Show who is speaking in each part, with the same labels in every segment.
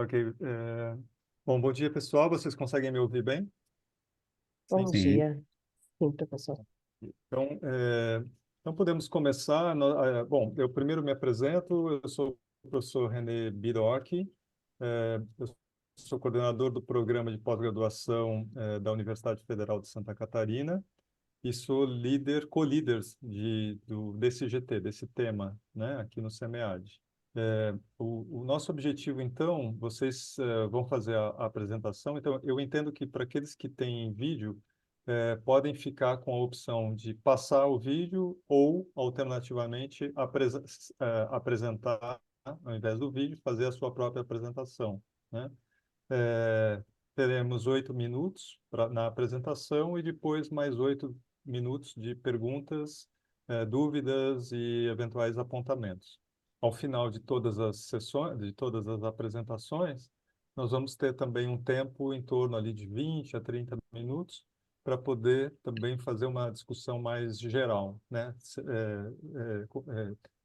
Speaker 1: Ok. Bom dia, pessoal. Vocês conseguem me ouvir bem? Sim?
Speaker 2: Bom
Speaker 3: Sim,
Speaker 2: dia. Sim, professor.
Speaker 1: Então, então podemos começar. Bom, eu primeiro me apresento. Eu sou o professor René Biroc. Eu sou coordenador do programa de pós-graduação da Universidade Federal de Santa Catarina e sou co-líder desse GT, desse tema, né, aqui no SEMEAD. O nosso objetivo, então, vocês vão fazer a apresentação. Então, eu entendo que para aqueles que têm vídeo, podem ficar com a opção de passar o vídeo ou, alternativamente, apresentar, ao invés do vídeo, fazer a sua própria apresentação, né? Teremos 8 minutos na apresentação e depois mais 8 minutos de perguntas, dúvidas e eventuais apontamentos. Ao final de todas as sessões, de todas as apresentações, nós vamos ter também um tempo em torno ali de 20 a 30 minutos para poder também fazer uma discussão mais geral, né?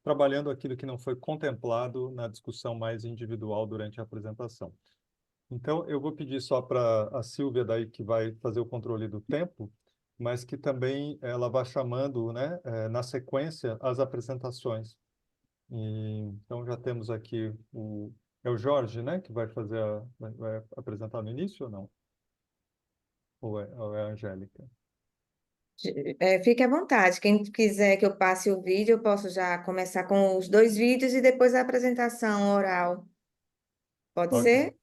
Speaker 1: Trabalhando aquilo que não foi contemplado na discussão mais individual durante a apresentação. Então, eu vou pedir só para a Silvia daí que vai fazer o controle do tempo, mas que também ela vá chamando, né, na sequência, as apresentações. Então, já temos aqui é o Jorge, né, que vai vai apresentar no início ou não? Ou é a Angélica?
Speaker 2: Fique à vontade. Quem quiser que eu passe o vídeo, eu posso já começar com os 2 vídeos e depois a apresentação oral. Pode
Speaker 1: Ok.
Speaker 2: ser?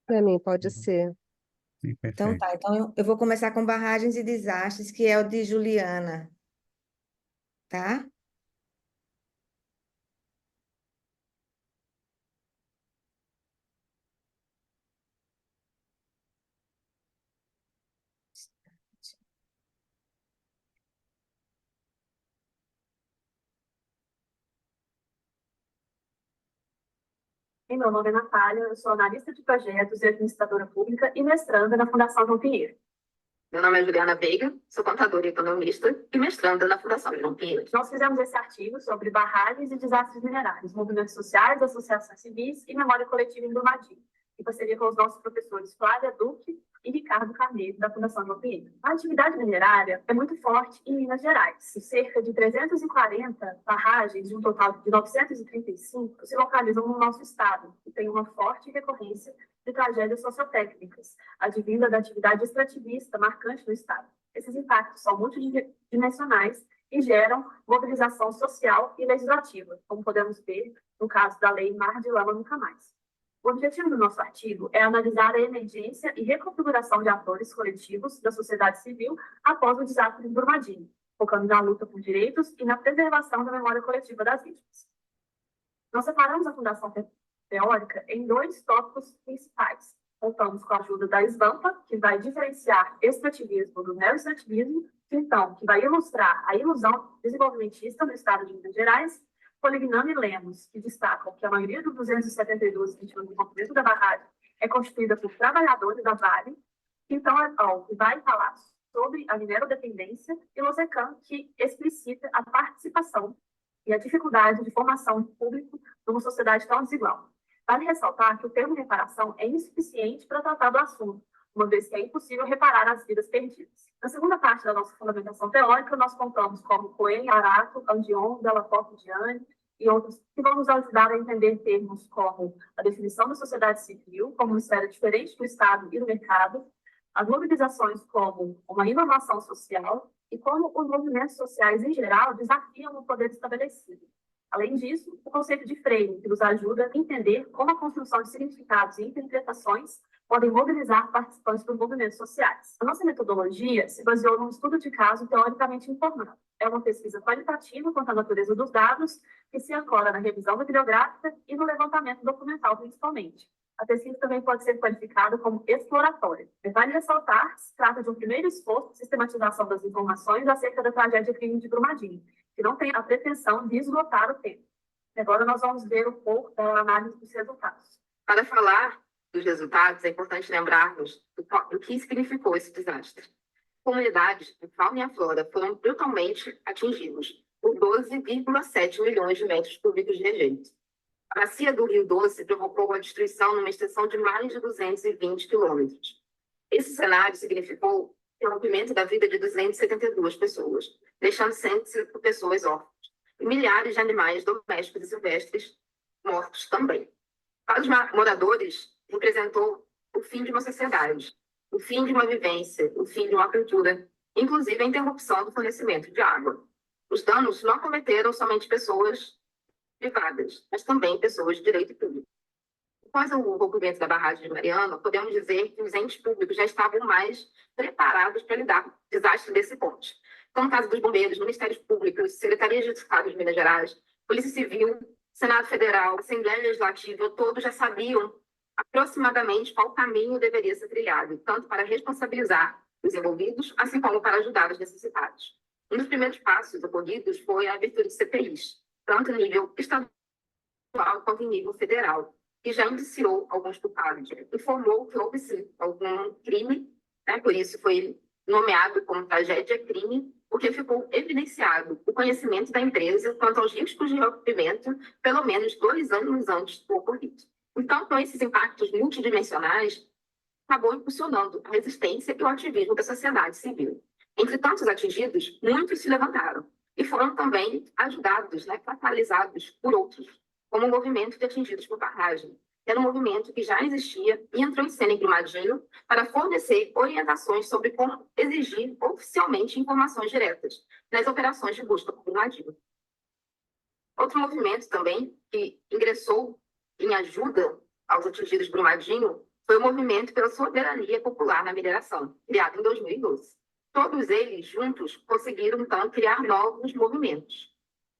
Speaker 3: para mim pode
Speaker 1: Uhum.
Speaker 3: ser.
Speaker 1: Sim,
Speaker 2: Então
Speaker 1: perfeito.
Speaker 2: tá. Então eu vou começar com barragens e desastres, que é o de Juliana, tá?
Speaker 4: Meu nome é Natália, eu sou analista de projetos e administradora pública e mestranda na Fundação João Pinheiro.
Speaker 5: Meu nome é Juliana Veiga, sou contadora e economista e mestranda na Fundação João Pinheiro.
Speaker 4: Nós fizemos esse artigo sobre barragens e desastres minerários, movimentos sociais, associações civis e memória coletiva em Brumadinho, em parceria com os nossos professores Flávia Duque e Ricardo Carneiro, da Fundação João Pinheiro. A atividade minerária é muito forte em Minas Gerais. Cerca de 340 barragens, de um total de 935, se localizam no nosso estado e tem uma forte recorrência de tragédias sociotécnicas, advinda da atividade extrativista marcante no estado. Esses impactos são multidimensionais e geram mobilização social e legislativa, como podemos ver no caso da Lei Mar de Lama Nunca Mais. O objetivo do nosso artigo é analisar a emergência e reconfiguração de atores coletivos da sociedade civil após o desastre de Brumadinho, focando na luta por direitos e na preservação da memória coletiva das vítimas. Nós separamos a Fundação Teórica em 2 tópicos principais. Contamos com a ajuda da SVAMPA, que vai diferenciar extrativismo do neoextrativismo, que vai ilustrar a ilusão desenvolvimentista no estado de Minas Gerais, Polignano e Lemos, que destacam que a maioria dos 272 vítimas do rompimento da barragem é constituída por trabalhadores da Vale, então que vai falar sobre a minerodependência, e Losecan, que explicita a participação e a dificuldade de formação de público numa sociedade tão desigual. Vale ressaltar que o termo reparação é insuficiente para tratar do assunto, uma vez que é impossível reparar as vidas perdidas. Na segunda parte da nossa fundamentação teórica, nós contamos como Coelho, Arato, Andion, Delaporte, Diane e outros que vão nos ajudar a entender termos como a definição da sociedade civil como uma esfera diferente do Estado e do mercado, as mobilizações como uma inovação social e como os movimentos sociais, em geral, desafiam o poder estabelecido. Além disso, o conceito de frame, que nos ajuda a entender como a construção de significados e interpretações podem mobilizar participantes dos movimentos sociais. A nossa metodologia se baseou num estudo de caso teoricamente informado. É uma pesquisa qualitativa quanto à natureza dos dados, que se ancora na revisão bibliográfica e no levantamento documental, principalmente. A pesquisa também pode ser qualificada como exploratória. Vale ressaltar que se trata de um primeiro esforço de sistematização das informações acerca da tragédia crime de Brumadinho, que não tem a pretensão de esgotar o tempo. Agora nós vamos ver um pouco da análise dos resultados.
Speaker 5: Para falar dos resultados, é importante lembrarmos do que significou esse desastre. Comunidades de fauna e a flora foram brutalmente atingidas por 12,7 milhões de metros cúbicos de rejeito. A bacia do Rio Doce provocou a destruição numa extensão de mais de 220 quilômetros. Esse cenário significou o rompimento da vida de 272 pessoas, deixando 105 pessoas órfãs, e milhares de animais domésticos e silvestres mortos também. Para os moradores, representou o fim de uma sociedade, o fim de uma vivência, o fim de uma cultura, inclusive a interrupção do fornecimento de água. Os danos não acometeram somente pessoas privadas, mas também pessoas de direito público. Após o rompimento da barragem de Mariana, podemos dizer que os entes públicos já estavam mais preparados para lidar com o desastre desse ponte. Então, no caso dos bombeiros, Ministérios Públicos, Secretarias de Estado de Minas Gerais, Polícia Civil, Senado Federal, Assembleia Legislativa, todos já sabiam aproximadamente qual caminho deveria ser trilhado, tanto para responsabilizar os envolvidos, assim como para ajudar os necessitados. Um dos primeiros passos ocorridos foi a abertura de CPIs, tanto em nível estadual quanto em nível federal, que já indiciou alguns culpados, informou que houve sim algum crime, né? Por isso foi nomeado como tragédia-crime, porque ficou evidenciado o conhecimento da empresa quanto aos riscos de rompimento pelo menos 2 anos antes do ocorrido. Então, com esses impactos multidimensionais, acabou impulsionando a resistência e o ativismo da sociedade civil. Entre tantos atingidos, muitos se levantaram e foram também ajudados, né, catalisados por outros, como o movimento de atingidos por barragem, que era um movimento que já existia e entrou em cena em Brumadinho para fornecer orientações sobre como exigir oficialmente informações diretas nas operações de busca por Brumadinho. Outro movimento também que ingressou em ajuda aos atingidos de Brumadinho foi o Movimento pela Soberania Popular na Mineração, criado em 2012. Todos eles juntos conseguiram, então, criar novos movimentos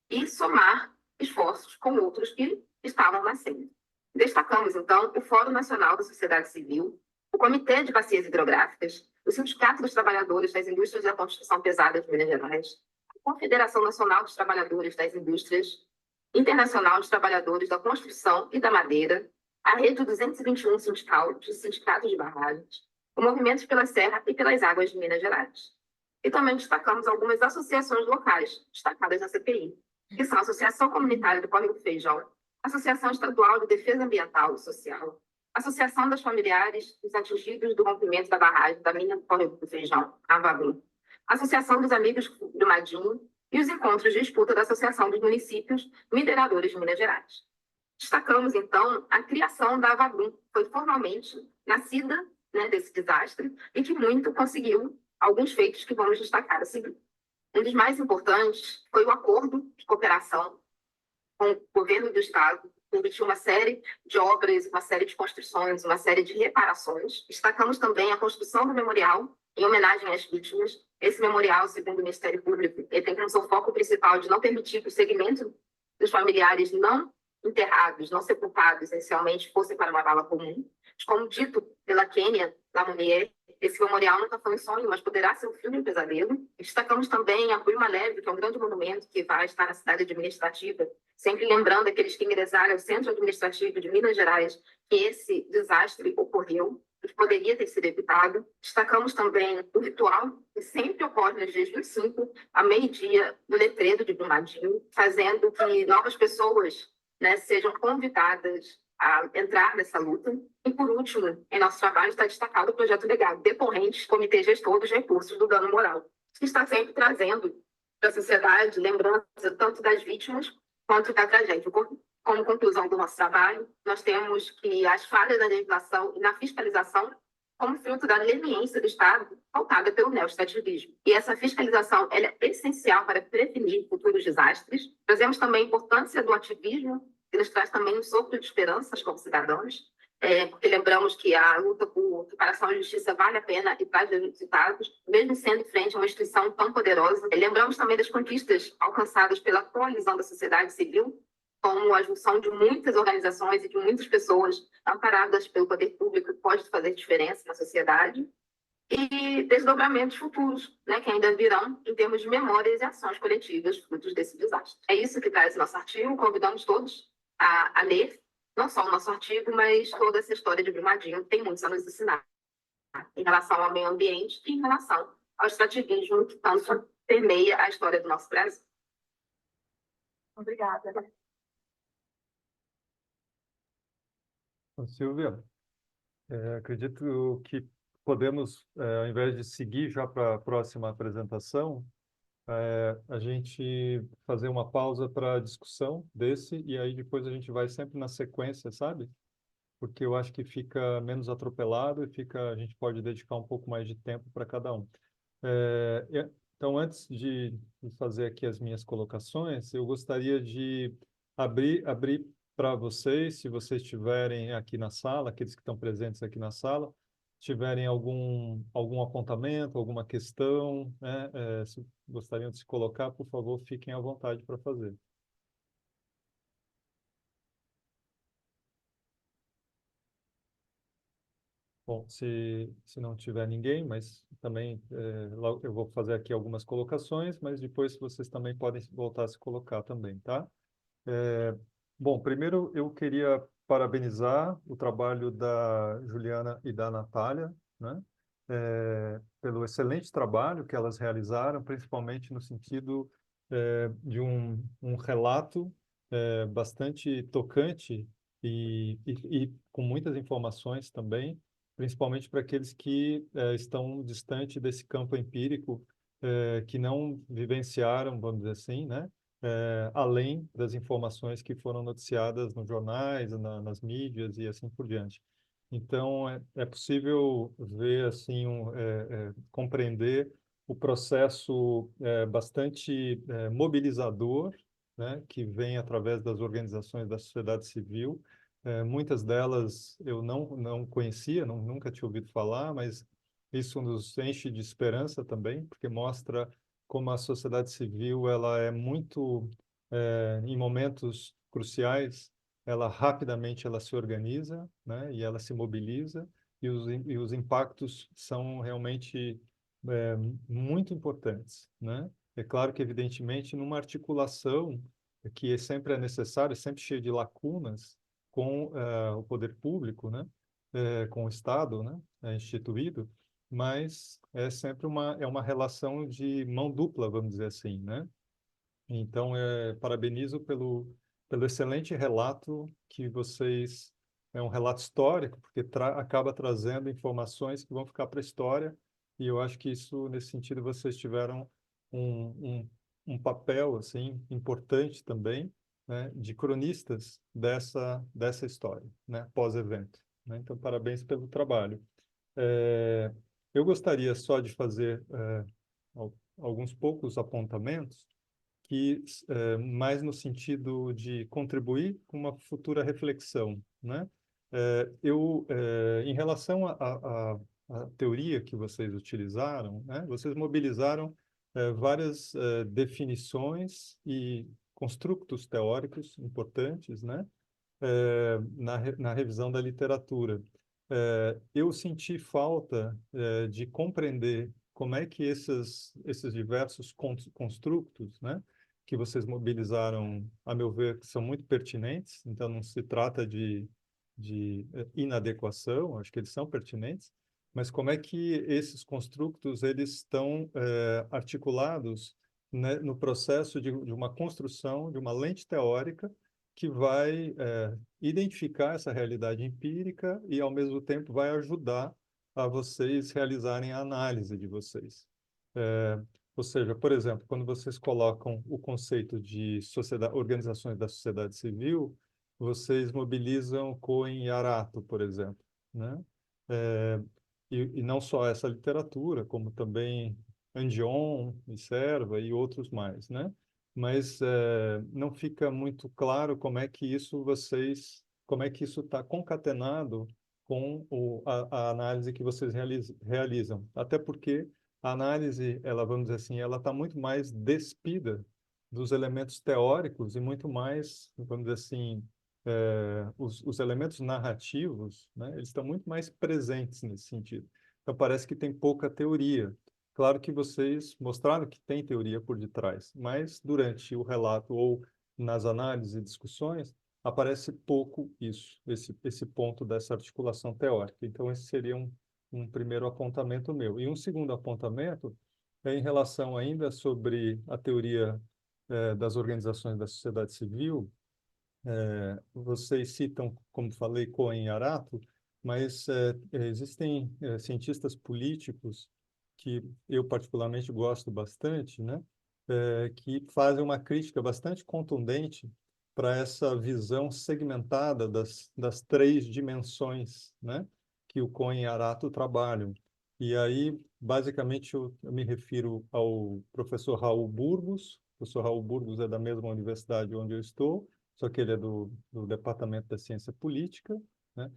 Speaker 5: e somar esforços com outros que estavam nascendo. Destacamos, então, o Fórum Nacional da Sociedade Civil, o Comitê de Bacias Hidrográficas, o Sindicato dos Trabalhadores das Indústrias da Construção Pesada de Minas Gerais, a Confederação Nacional dos Trabalhadores das Indústrias, Internacional dos Trabalhadores da Construção e da Madeira, a Rede 221 Sindical de Sindicatos de Barragens, o Movimento pela Serra e pelas Águas de Minas Gerais. E também destacamos algumas associações locais, destacadas na CPI, que são a Associação Comunitária do Córrego do Feijão, Associação Estadual de Defesa Ambiental e Social, Associação das Familiares dos Atingidos do Rompimento da Barragem da Mina do Córrego do Feijão, AVABRU, Associação dos Amigos do Brumadinho e os encontros de disputa da Associação dos Municípios Mineradores de Minas Gerais. Destacamos, então, a criação da AVABRU, que foi formalmente nascida, né, desse desastre e que muito conseguiu alguns feitos que vamos destacar a seguir. Um dos mais importantes foi o acordo de cooperação com o governo do Estado, que permitiu uma série de obras, uma série de construções, uma série de reparações. Destacamos também a construção do memorial em homenagem às vítimas. Esse memorial, segundo o Ministério Público, ele tem como seu foco principal de não permitir que o segmento dos familiares não enterrados, não sepultados, essencialmente, fossem para uma vala comum. Como dito pela Kênia Lamounier, esse memorial nunca foi um sonho, mas poderá ser um filme, um pesadelo. Destacamos também a Bruma Leve, que é um grande monumento que vai estar na cidade administrativa, sempre lembrando aqueles que ingressaram ao Centro Administrativo de Minas Gerais que esse desastre ocorreu, que poderia ter sido evitado. Destacamos também o ritual que sempre ocorre nos dias 25, a meio-dia, no letreiro de Brumadinho, fazendo que novas pessoas, né, sejam convidadas a entrar nessa luta. E, por último, em nosso trabalho está destacado o projeto legal Decorrentes, Comitê Gestor dos Recursos do Dano Moral, que está sempre trazendo para a sociedade lembrança tanto das vítimas quanto da tragédia. Como conclusão do nosso trabalho, nós temos que as falhas na legislação e na fiscalização como fruto da leniência do Estado pautada pelo neoestativismo. E essa fiscalização ela é essencial para prevenir futuros desastres. Trazemos também a importância do ativismo, que nos traz também um sopro de esperanças como cidadãos, porque lembramos que a luta por reparação e justiça vale a pena e traz resultados, mesmo sendo frente a uma instituição tão poderosa. Lembramos também das conquistas alcançadas pela coalizão da sociedade civil, como a junção de muitas organizações e de muitas pessoas amparadas pelo poder público que pode fazer diferença na sociedade, e desdobramentos futuros, né, que ainda virão em termos de memórias e ações coletivas frutos desse desastre. É isso que traz o nosso artigo, convidamos todos a ler, não só o nosso artigo, mas toda essa história de Brumadinho tem muito a nos ensinar em relação ao meio ambiente e em relação ao extrativismo que tanto permeia a história do nosso Brasil.
Speaker 4: Obrigada.
Speaker 1: Ô, Silvia, acredito que podemos, ao invés de seguir já para a próxima apresentação, a gente fazer uma pausa para a discussão desse, e aí depois a gente vai sempre na sequência, sabe? Porque eu acho que fica menos atropelado e a gente pode dedicar um pouco mais de tempo para cada um. Então, antes de fazer aqui as minhas colocações, eu gostaria de abrir para vocês, se vocês estiverem aqui na sala, aqueles que estão presentes aqui na sala, tiverem algum apontamento, alguma questão, né, se gostariam de se colocar, por favor, fiquem à vontade para fazer. Bom, se não tiver ninguém, mas também logo eu vou fazer aqui algumas colocações, mas depois vocês também podem voltar a se colocar também, tá? É, Bom, primeiro eu queria parabenizar o trabalho da Juliana e da Natália, né? Pelo excelente trabalho que elas realizaram, principalmente no sentido de um relato bastante tocante e com muitas informações também, principalmente para aqueles que estão distante desse campo empírico, que não vivenciaram, vamos dizer assim, né? Além das informações que foram noticiadas nos jornais, nas mídias e assim por diante. Então, é possível ver, assim, compreender o processo bastante mobilizador, né, que vem através das organizações da sociedade civil. Muitas delas eu não conhecia, nunca tinha ouvido falar, mas isso nos enche de esperança também, porque mostra como a sociedade civil ela é muito, em momentos cruciais, ela rapidamente ela se organiza, né, e ela se mobiliza, e os impactos são realmente é, muito importantes, né? É claro que, evidentemente, numa articulação que sempre é necessária, sempre cheia de lacunas com o poder público, né? Com o Estado, né? Instituído, mas é sempre uma relação de mão dupla, vamos dizer assim, né? Então, parabenizo pelo excelente relato que vocês... É um relato histórico, porque acaba trazendo informações que vão ficar para a história, e eu acho que isso, nesse sentido, vocês tiveram um, um papel, assim, importante também, né, de cronistas dessa história, né, pós-evento, né? Então, parabéns pelo trabalho. É, eu gostaria só de fazer alguns poucos apontamentos que mais no sentido de contribuir com uma futura reflexão, né? Em relação à teoria que vocês utilizaram, né? Vocês mobilizaram várias definições e construtos teóricos importantes, né? Na revisão da literatura. Eu senti falta de compreender como é que esses diversos construtos, né, que vocês mobilizaram, a meu ver, são muito pertinentes, então não se trata de inadequação, acho que eles são pertinentes, mas como é que esses construtos eles estão articulados, né, no processo de uma construção de uma lente teórica que vai identificar essa realidade empírica e, ao mesmo tempo, vai ajudar a vocês realizarem a análise de vocês. Ou seja, por exemplo, quando vocês colocam o conceito de organizações da sociedade civil, vocês mobilizam Cohen e Arato, por exemplo, né? É, e não só essa literatura, como também Andion e Serva e outros mais, né? Mas não fica muito claro como é que isso está concatenado com a análise que vocês realizam. Até porque a análise, ela, vamos dizer assim, ela está muito mais despida dos elementos teóricos e muito mais, vamos dizer assim, os elementos narrativos, né, eles estão muito mais presentes nesse sentido. Então, parece que tem pouca teoria. Claro que vocês mostraram que tem teoria por detrás, mas durante o relato ou nas análises e discussões, aparece pouco esse ponto dessa articulação teórica. Então, esse seria um primeiro apontamento meu. E um segundo apontamento é em relação ainda sobre a teoria das organizações da sociedade civil. Vocês citam, como falei, Cohen e Arato, mas existem cientistas políticos que eu particularmente gosto bastante, né? Que fazem uma crítica bastante contundente para essa visão segmentada das três dimensões, né? Que o Cohen e Arato trabalham. E aí, basicamente, eu me refiro ao professor Raul Burgos. O professor Raul Burgos é da mesma universidade onde eu estou, só que ele é do Departamento da Ciência Política, né?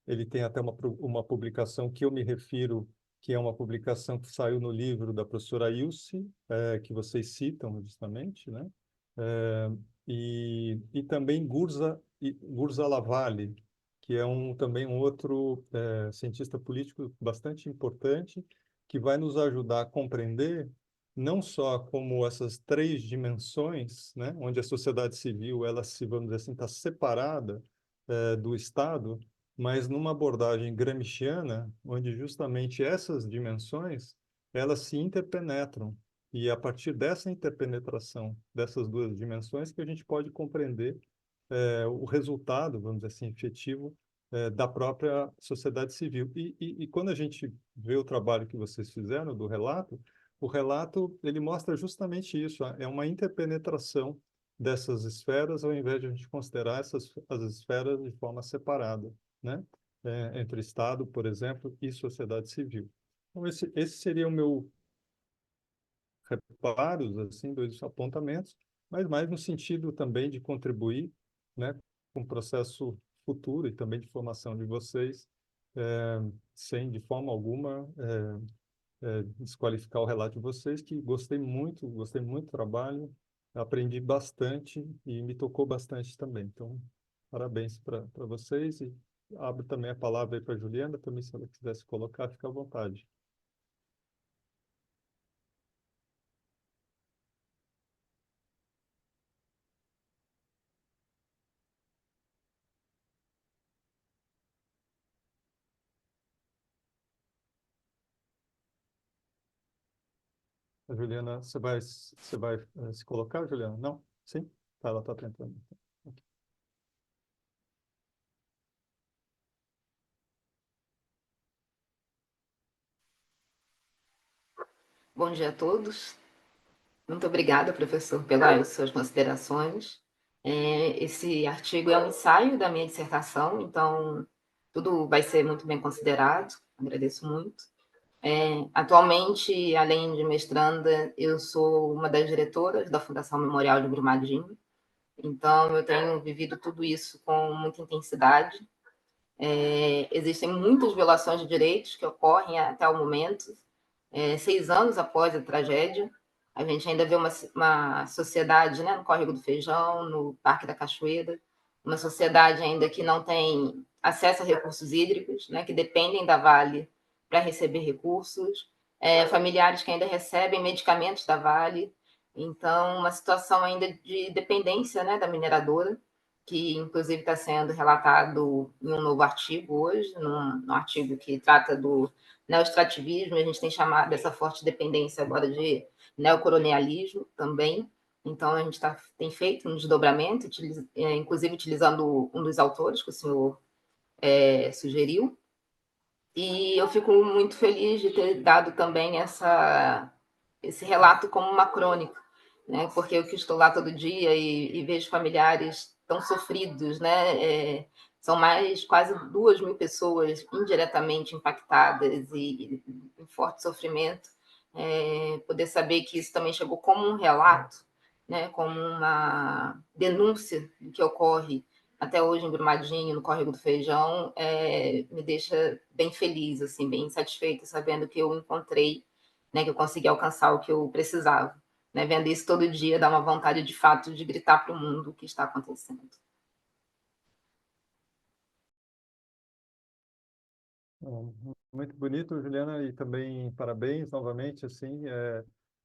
Speaker 1: Ele tem até uma publicação que eu me refiro, que é uma publicação que saiu no livro da professora Ilse, que vocês citam justamente, né? E também Gurza Lavalle, que é também um outro cientista político bastante importante, que vai nos ajudar a compreender não só como essas três dimensões, né, onde a sociedade civil, ela se, vamos dizer assim, está separada do Estado, mas numa abordagem gramsciana, onde justamente essas dimensões, elas se interpenetram. E é a partir dessa interpenetração dessas duas dimensões que a gente pode compreender o resultado, vamos dizer assim, efetivo da própria sociedade civil. E quando a gente vê o trabalho que vocês fizeram do relato, o relato ele mostra justamente isso, é uma interpenetração dessas esferas, ao invés de a gente considerar as esferas de forma separada, né? Entre Estado, por exemplo, e sociedade civil. Então, esse seria o meu reparos, assim, dois apontamentos, mas mais no sentido também de contribuir, né, com o processo futuro e também de formação de vocês, sem de forma alguma desqualificar o relato de vocês, que gostei muito do trabalho, aprendi bastante e me tocou bastante também. Então, parabéns para vocês e abro também a palavra aí para a Juliana, também se ela quisesse colocar, fica à vontade. A Juliana, você vai se colocar, Juliana? Não? Sim? Tá, ela está tentando.
Speaker 5: Bom dia a todos. Muito obrigada, professor, pelas suas considerações. Esse artigo é um ensaio da minha dissertação, então tudo vai ser muito bem considerado. Agradeço muito. Atualmente, além de mestranda, eu sou uma das diretoras da Fundação Memorial de Brumadinho, então eu tenho vivido tudo isso com muita intensidade. Existem muitas violações de direitos que ocorrem até o momento, 6 anos após a tragédia. A gente ainda vê uma sociedade, né, no Córrego do Feijão, no Parque da Cachoeira, uma sociedade ainda que não tem acesso a recursos hídricos, né, que dependem da Vale para receber recursos, familiares que ainda recebem medicamentos da Vale. Então, uma situação ainda de dependência, né, da mineradora, que inclusive está sendo relatado em um novo artigo hoje, num artigo que trata do neoextrativismo. A gente tem chamado essa forte dependência agora de neocolonialismo também. Então, a gente tem feito um desdobramento, inclusive utilizando um dos autores que o senhor sugeriu. E eu fico muito feliz de ter dado também esse relato como uma crônica, né? Porque eu que estou lá todo dia e vejo familiares tão sofridos, né? São mais quase 2.000 pessoas indiretamente impactadas e em forte sofrimento. Poder saber que isso também chegou como um relato, né? Como uma denúncia do que ocorre até hoje em Brumadinho, no Córrego do Feijão, me deixa bem feliz, assim, bem satisfeita, sabendo que eu encontrei, né, que eu consegui alcançar o que eu precisava. Né? Vendo isso todo dia, dá uma vontade, de fato, de gritar para o mundo o que está acontecendo.
Speaker 1: Muito bonito, Juliana, e também parabéns novamente, assim,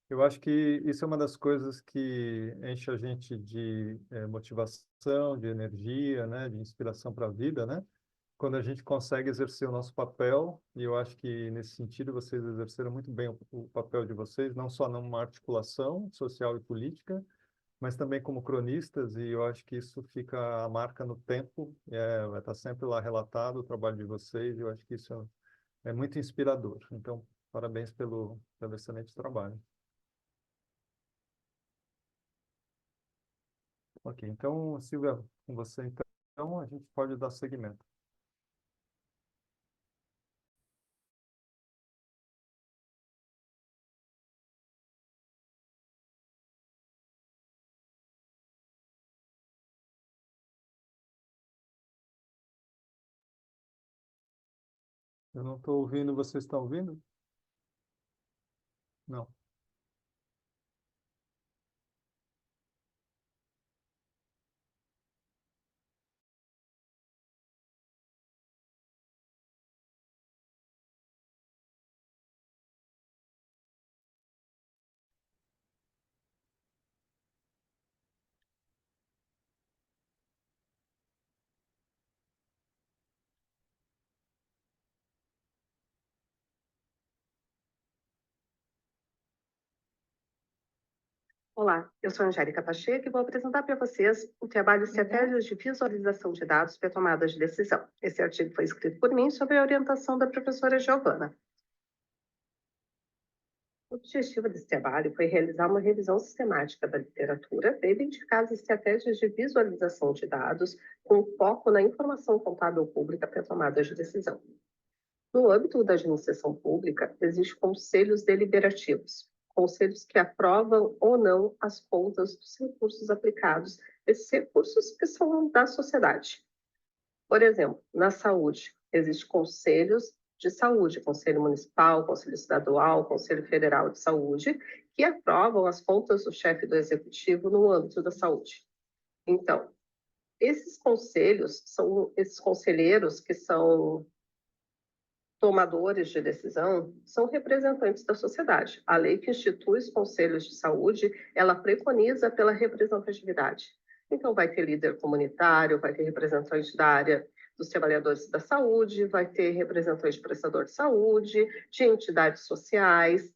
Speaker 1: eu acho que isso é uma das coisas que enche a gente de motivação, de energia, né, de inspiração para a vida, né, quando a gente consegue exercer o nosso papel, e eu acho que nesse sentido vocês exerceram muito bem o papel de vocês, não só numa articulação social e política, mas também como cronistas, e eu acho que isso fica a marca no tempo, vai estar sempre lá relatado o trabalho de vocês, e eu acho que isso é muito inspirador. Então, parabéns pelo excelente trabalho. Ok, então, Silvia, com você, então, a gente pode dar seguimento. Eu não estou ouvindo, vocês estão ouvindo? Não.
Speaker 3: Olá, eu sou a Angélica Pacheco e vou apresentar para vocês o trabalho Estratégias de Visualização de Dados para Tomadas de Decisão. Esse artigo foi escrito por mim sob a orientação da professora Giovana. O objetivo desse trabalho foi realizar uma revisão sistemática da literatura para identificar as estratégias de visualização de dados com foco na informação contábil pública para tomadas de decisão. No âmbito da administração pública, existem conselhos deliberativos, conselhos que aprovam ou não as contas dos recursos aplicados, esses recursos que são da sociedade. Por exemplo, na saúde, existem conselhos de saúde, Conselho Municipal, Conselho Estadual, Conselho Federal de Saúde, que aprovam as contas do chefe do executivo no âmbito da saúde. Então, esses conselhos são esses conselheiros que são tomadores de decisão, são representantes da sociedade. A lei que institui os conselhos de saúde, ela preconiza pela representatividade. Então, vai ter líder comunitário, vai ter representante da área dos trabalhadores da saúde, vai ter representante de prestador de saúde, de entidades sociais,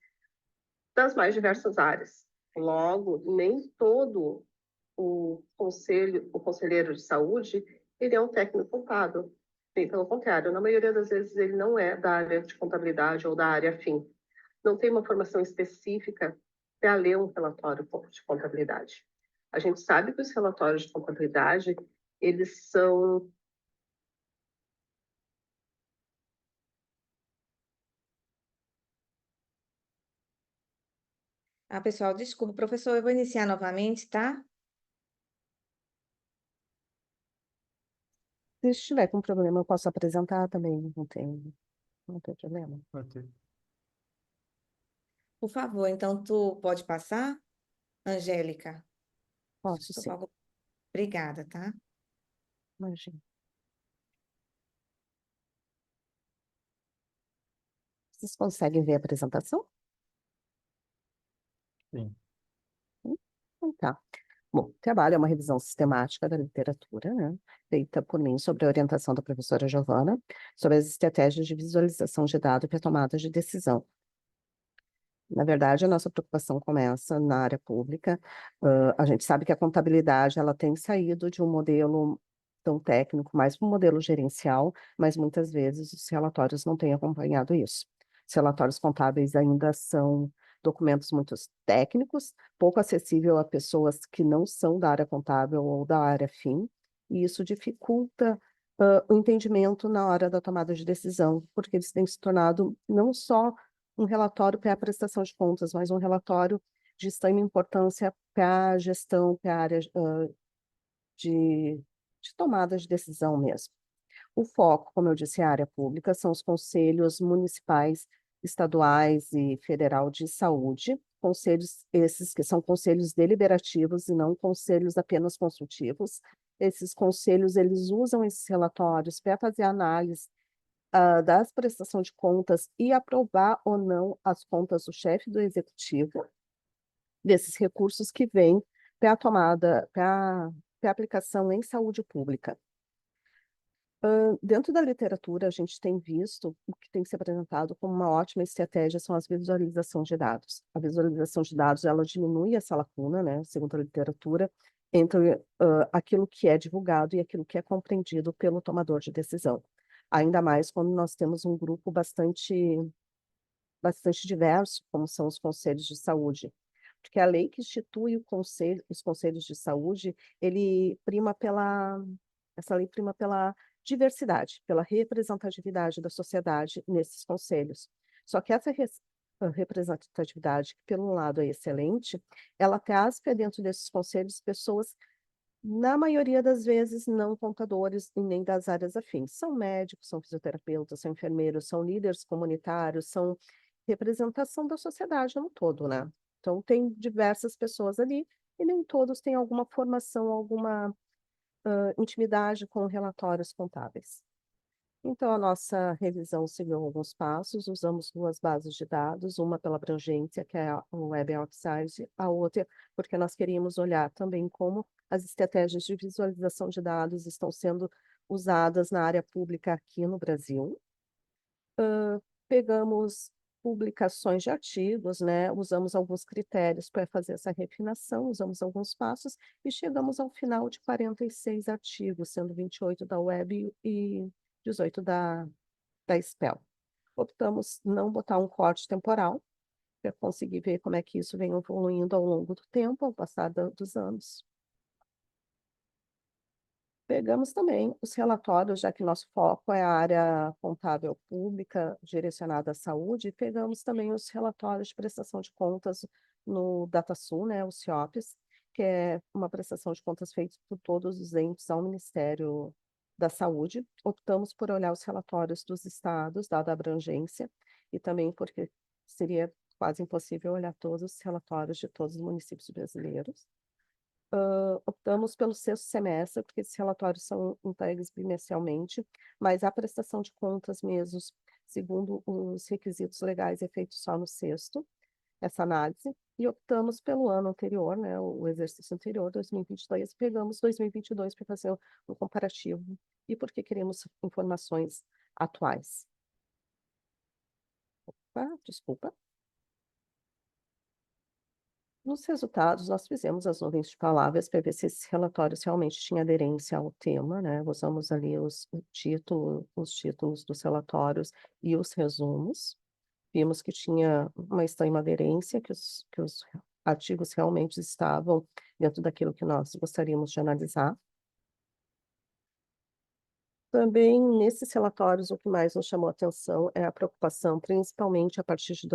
Speaker 3: das mais diversas áreas. Logo, nem todo o conselheiro de saúde, ele é um técnico contábil. Bem, pelo contrário, na maioria das vezes ele não é da área de contabilidade ou da área afim. Não tem uma formação específica para ler um relatório de contabilidade. A gente sabe que os relatórios de contabilidade, eles são...
Speaker 2: Pessoal, desculpa, professor, eu vou iniciar novamente, tá?
Speaker 6: Se estiver com problema, eu posso apresentar também, não tem problema.
Speaker 1: Ok.
Speaker 2: Por favor, então tu pode passar, Angélica?
Speaker 6: Posso
Speaker 2: Por
Speaker 6: sim,
Speaker 2: favor. Obrigada, tá?
Speaker 6: imagina. Vocês conseguem ver a apresentação?
Speaker 1: Sim.
Speaker 6: Então tá. Bom, o trabalho é uma revisão sistemática da literatura, né, feita por mim sobre a orientação da professora Giovana, sobre as estratégias de visualização de dados para tomadas de decisão. Na verdade, a nossa preocupação começa na área pública. A gente sabe que a contabilidade ela tem saído de um modelo tão técnico, mais para um modelo gerencial, mas muitas vezes os relatórios não têm acompanhado isso. Os relatórios contábeis ainda são documentos muito técnicos, pouco acessível a pessoas que não são da área contábil ou da área fim, e isso dificulta o entendimento na hora da tomada de decisão, porque eles têm se tornado não só um relatório para a prestação de contas, mas um relatório de extrema importância para a gestão, para a área de, de tomada de decisão mesmo. O foco, como eu disse, é a área pública, são os conselhos municipais, estaduais e federal de saúde, conselhos esses que são conselhos deliberativos e não conselhos apenas consultivos. Esses conselhos, eles usam esses relatórios para fazer análise das prestação de contas e aprovar ou não as contas do chefe do executivo, desses recursos que vêm para a tomada, para a aplicação em saúde pública. Dentro da literatura, a gente tem visto o que tem se apresentado como uma ótima estratégia são as visualizações de dados. A visualização de dados, ela diminui essa lacuna, né, segundo a literatura, entre aquilo que é divulgado e aquilo que é compreendido pelo tomador de decisão. Ainda mais quando nós temos um grupo bastante diverso, como são os conselhos de saúde. Porque a lei que institui os conselhos de saúde, essa lei prima pela diversidade, pela representatividade da sociedade nesses conselhos. Só que essa representatividade, que pelo um lado é excelente, ela traz para dentro desses conselhos pessoas, na maioria das vezes, não contadores e nem das áreas afins. São médicos, são fisioterapeutas, são enfermeiros, são líderes comunitários, são representação da sociedade no todo, né? Então, tem diversas pessoas ali e nem todos têm alguma formação, alguma intimidade com relatórios contábeis. Então, a nossa revisão seguiu alguns passos, usamos 2 bases de dados, uma pela abrangência, que é a Web Archive, a outra porque nós queríamos olhar também como as estratégias de visualização de dados estão sendo usadas na área pública aqui no Brasil. Pegamos publicações de artigos, né? Usamos alguns critérios para fazer essa refinação, usamos alguns passos e chegamos ao final de 46 artigos, sendo 28 da Web e 18 da SPEL. Optamos não botar um corte temporal para conseguir ver como é que isso vem evoluindo ao longo do tempo, ao passar dos anos. Pegamos também os relatórios, já que nosso foco é a área contábil pública direcionada à saúde, e pegamos também os relatórios de prestação de contas no DataSul, né, os CIOPs, que é uma prestação de contas feita por todos os entes ao Ministério da Saúde. Optamos por olhar os relatórios dos estados, dada a abrangência, e também porque seria quase impossível olhar todos os relatórios de todos os municípios brasileiros. Optamos pelo 6º semestre, porque esses relatórios são entregues bimestralmente, mas a prestação de contas mesmo, segundo os requisitos legais, é feito só no 6º, essa análise, e optamos pelo ano anterior, né, o exercício anterior, 2022, pegamos 2022 para fazer um comparativo, e porque queremos informações atuais. Desculpa. Nos resultados, nós fizemos as nuvens de palavras para ver se esses relatórios realmente tinham aderência ao tema, né? Usamos ali os títulos dos relatórios e os resumos. Vimos que tinha uma extrema aderência, que os artigos realmente estavam dentro daquilo que nós gostaríamos de analisar. Também, nesses relatórios, o que mais nos chamou a atenção é a preocupação, principalmente a partir de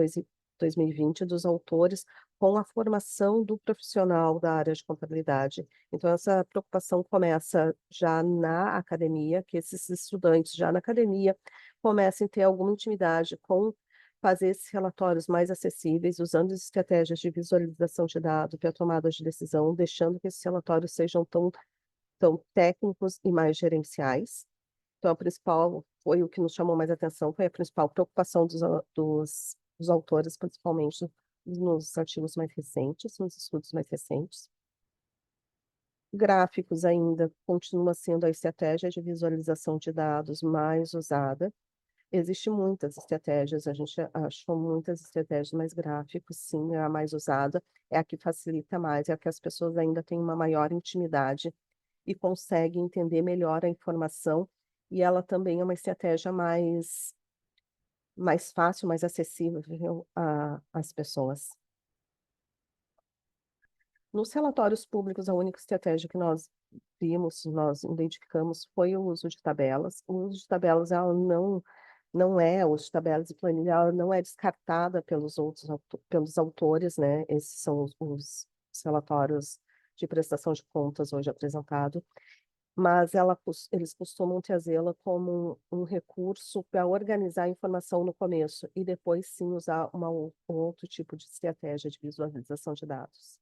Speaker 6: 2020, dos autores com a formação do profissional da área de contabilidade. Então, essa preocupação começa já na academia, que esses estudantes já na academia comecem a ter alguma intimidade com fazer esses relatórios mais acessíveis, usando estratégias de visualização de dados para a tomada de decisão, deixando que esses relatórios sejam tão técnicos e mais gerenciais. Então, foi o que nos chamou mais atenção, foi a principal preocupação dos autores, principalmente nos artigos mais recentes, nos estudos mais recentes. Gráficos ainda continua sendo a estratégia de visualização de dados mais usada. Existem muitas estratégias, a gente achou muitas estratégias, mas gráficos, sim, é a mais usada, é a que facilita mais, é a que as pessoas ainda têm uma maior intimidade e conseguem entender melhor a informação, e ela também é uma estratégia mais fácil, mais acessível às pessoas. Nos relatórios públicos, a única estratégia que nós vimos, nós identificamos, foi o uso de tabelas. O uso de tabelas, ela não é, o uso de tabelas e planilha, ela não é descartada pelos autores, né? Esses são os relatórios de prestação de contas hoje apresentados, mas eles costumam trazê-la como um recurso para organizar a informação no começo e depois sim usar um outro tipo de estratégia de visualização de dados.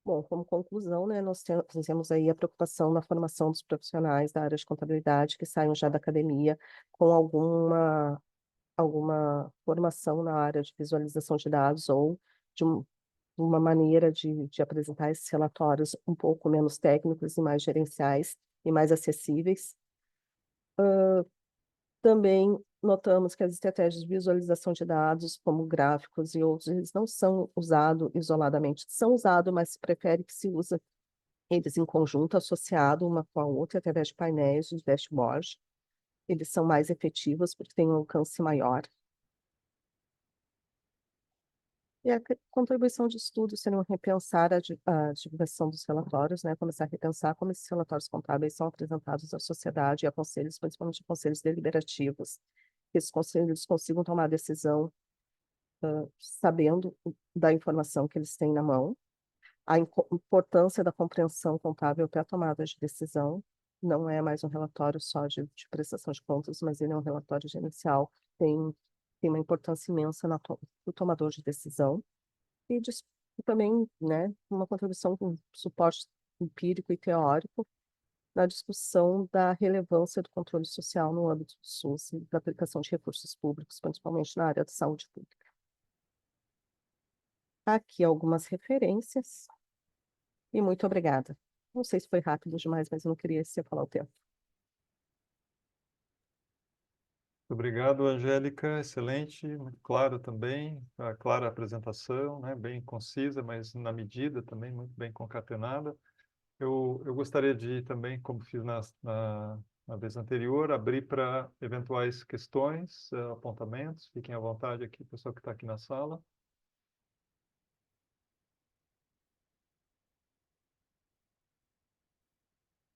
Speaker 6: Bom, como conclusão, né, nós temos aí a preocupação na formação dos profissionais da área de contabilidade que saiam já da academia com alguma formação na área de visualização de dados ou de uma maneira de apresentar esses relatórios um pouco menos técnicos e mais gerenciais, e mais acessíveis. Também notamos que as estratégias de visualização de dados, como gráficos e outros, eles não são usados isoladamente. São usados, mas se prefere que se use eles em conjunto, associado uma com a outra, através de painéis de dashboard. Eles são mais efetivos porque têm um alcance maior. E a contribuição de estudos seriam repensar a divulgação dos relatórios, né? Começar a repensar como esses relatórios contábeis são apresentados à sociedade e a conselhos, principalmente conselhos deliberativos, que esses conselhos consigam tomar decisão sabendo da informação que eles têm na mão, a importância da compreensão contábil para a tomada de decisão. Não é mais um relatório só de prestação de contas, mas ele é um relatório gerencial, tem uma importância imensa no tomador de decisão. E também, né, uma contribuição com suporte empírico e teórico na discussão da relevância do controle social no âmbito do SUS e da aplicação de recursos públicos, principalmente na área de saúde pública. Aqui algumas referências e muito obrigada. Não sei se foi rápido demais, mas eu não queria você falar o tempo.
Speaker 1: Obrigado, Angélica. Excelente, muito claro também. A clara apresentação, né? Bem concisa, mas na medida também, muito bem concatenada. Eu gostaria de também, como fiz na vez anterior, abrir para eventuais questões, apontamentos. Fiquem à vontade aqui, pessoal que está aqui na sala.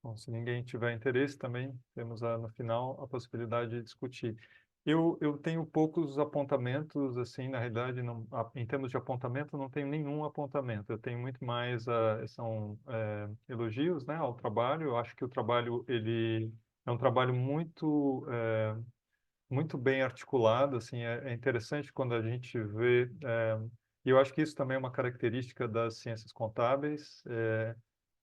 Speaker 1: Bom, se ninguém tiver interesse, também temos no final a possibilidade de discutir. Eu tenho poucos apontamentos, assim, na realidade, não, em termos de apontamento, não tenho nenhum apontamento. Eu tenho muito mais, são elogios, né, ao trabalho. Eu acho que o trabalho, ele é um trabalho muito bem articulado, assim, é interessante quando a gente vê, e eu acho que isso também é uma característica das ciências contábeis,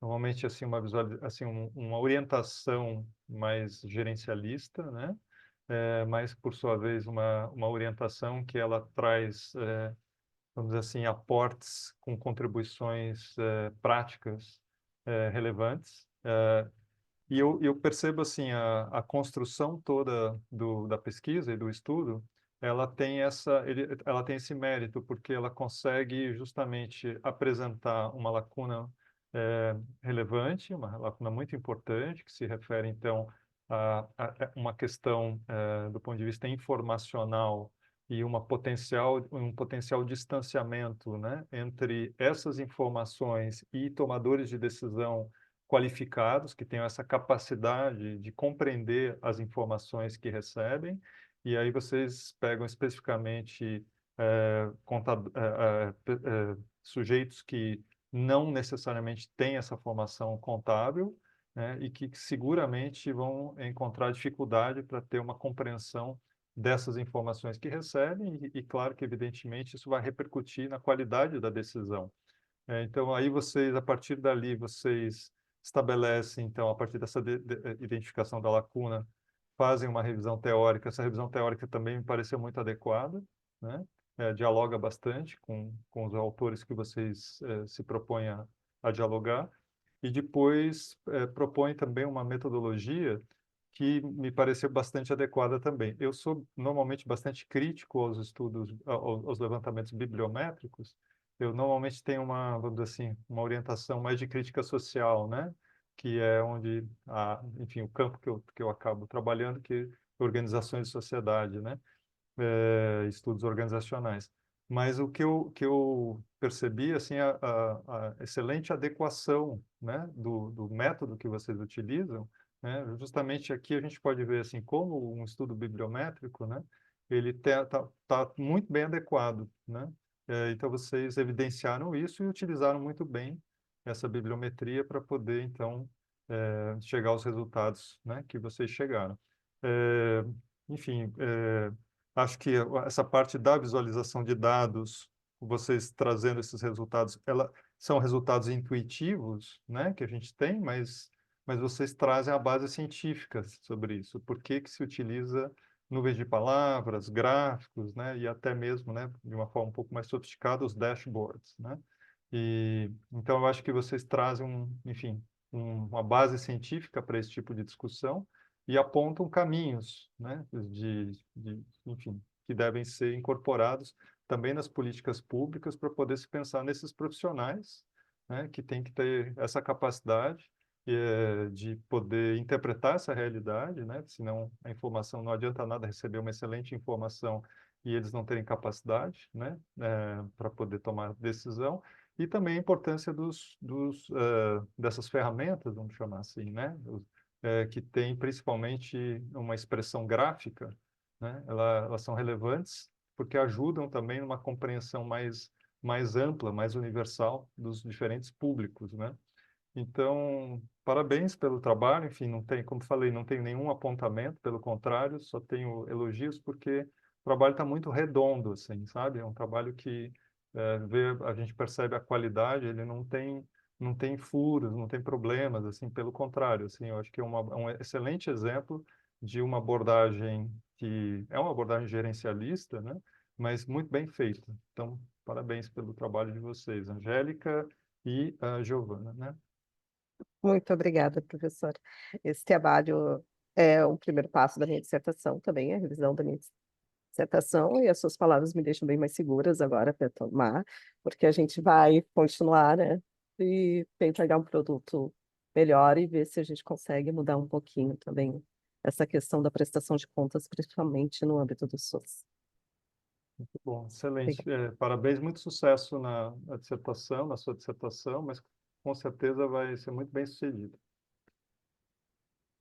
Speaker 1: normalmente assim uma orientação mais gerencialista, né? Mas por sua vez uma orientação que ela traz, vamos dizer assim, aportes com contribuições práticas relevantes. E eu percebo assim a construção toda da pesquisa e do estudo, ela tem esse mérito porque ela consegue justamente apresentar uma lacuna relevante, uma lacuna muito importante que se refere então a uma questão do ponto de vista informacional e um potencial distanciamento, né, entre essas informações e tomadores de decisão qualificados, que tenham essa capacidade de compreender as informações que recebem, e aí vocês pegam especificamente sujeitos que não necessariamente têm essa formação contábil, né, e que seguramente vão encontrar dificuldade para ter uma compreensão dessas informações que recebem, e claro que, evidentemente, isso vai repercutir na qualidade da decisão. Então, aí vocês, a partir dali, vocês estabelecem, então, a partir dessa identificação da lacuna, fazem uma revisão teórica. Essa revisão teórica também me pareceu muito adequada, né? Dialoga bastante com os autores que vocês se propõem a dialogar. E depois propõe também uma metodologia que me pareceu bastante adequada também. Eu sou normalmente bastante crítico aos estudos, aos levantamentos bibliométricos. Eu normalmente tenho vamos dizer assim, uma orientação mais de crítica social, né? Que é onde, enfim, o campo que eu acabo trabalhando, que é organizações de sociedade, né? Estudos organizacionais. Mas o que eu percebi, assim, a excelente adequação, né, do método que vocês utilizam, né? Justamente aqui a gente pode ver, assim, como um estudo bibliométrico, né, ele tá muito bem adequado, né? Então, vocês evidenciaram isso e utilizaram muito bem essa bibliometria para poder, então, chegar aos resultados, né, que vocês chegaram. Enfim, acho que essa parte da visualização de dados, vocês trazendo esses resultados, são resultados intuitivos, né, que a gente tem, mas vocês trazem a base científica sobre isso. Por que que se utiliza nuvens de palavras, gráficos, né, e até mesmo, né, de uma forma um pouco mais sofisticada, os dashboards, né? E então eu acho que vocês trazem enfim, uma base científica para esse tipo de discussão e apontam caminhos, né, enfim, que devem ser incorporados também nas políticas públicas para poder se pensar nesses profissionais, né, que têm que ter essa capacidade de poder interpretar essa realidade, né, senão a informação não adianta nada receber uma excelente informação e eles não terem capacidade, né, para poder tomar decisão, e também a importância dessas ferramentas, vamos chamar assim, né, que tem principalmente uma expressão gráfica, né, elas são relevantes porque ajudam também numa compreensão mais ampla, mais universal dos diferentes públicos, né. Então, parabéns pelo trabalho, enfim, não tem, como falei, não tem nenhum apontamento, pelo contrário, só tenho elogios porque o trabalho está muito redondo, assim, sabe? É um trabalho que a gente percebe a qualidade, ele não tem furos, não tem problemas, assim, pelo contrário, assim, eu acho que é um excelente exemplo de uma abordagem que é uma abordagem gerencialista, né? Mas muito bem feita. Então, parabéns pelo trabalho de vocês, Angélica e a Giovana, né?
Speaker 6: Muito obrigada, professora. Esse trabalho é o primeiro passo da minha dissertação também, a revisão da minha dissertação, e as suas palavras me deixam bem mais seguras agora para tomar, porque a gente vai continuar, né, e tentar um produto melhor e ver se a gente consegue mudar um pouquinho também essa questão da prestação de contas, principalmente no âmbito do SUS.
Speaker 1: Muito bom, excelente.
Speaker 6: Obrigada.
Speaker 1: Parabéns, muito sucesso na dissertação, na sua dissertação, mas com certeza vai ser muito bem sucedido.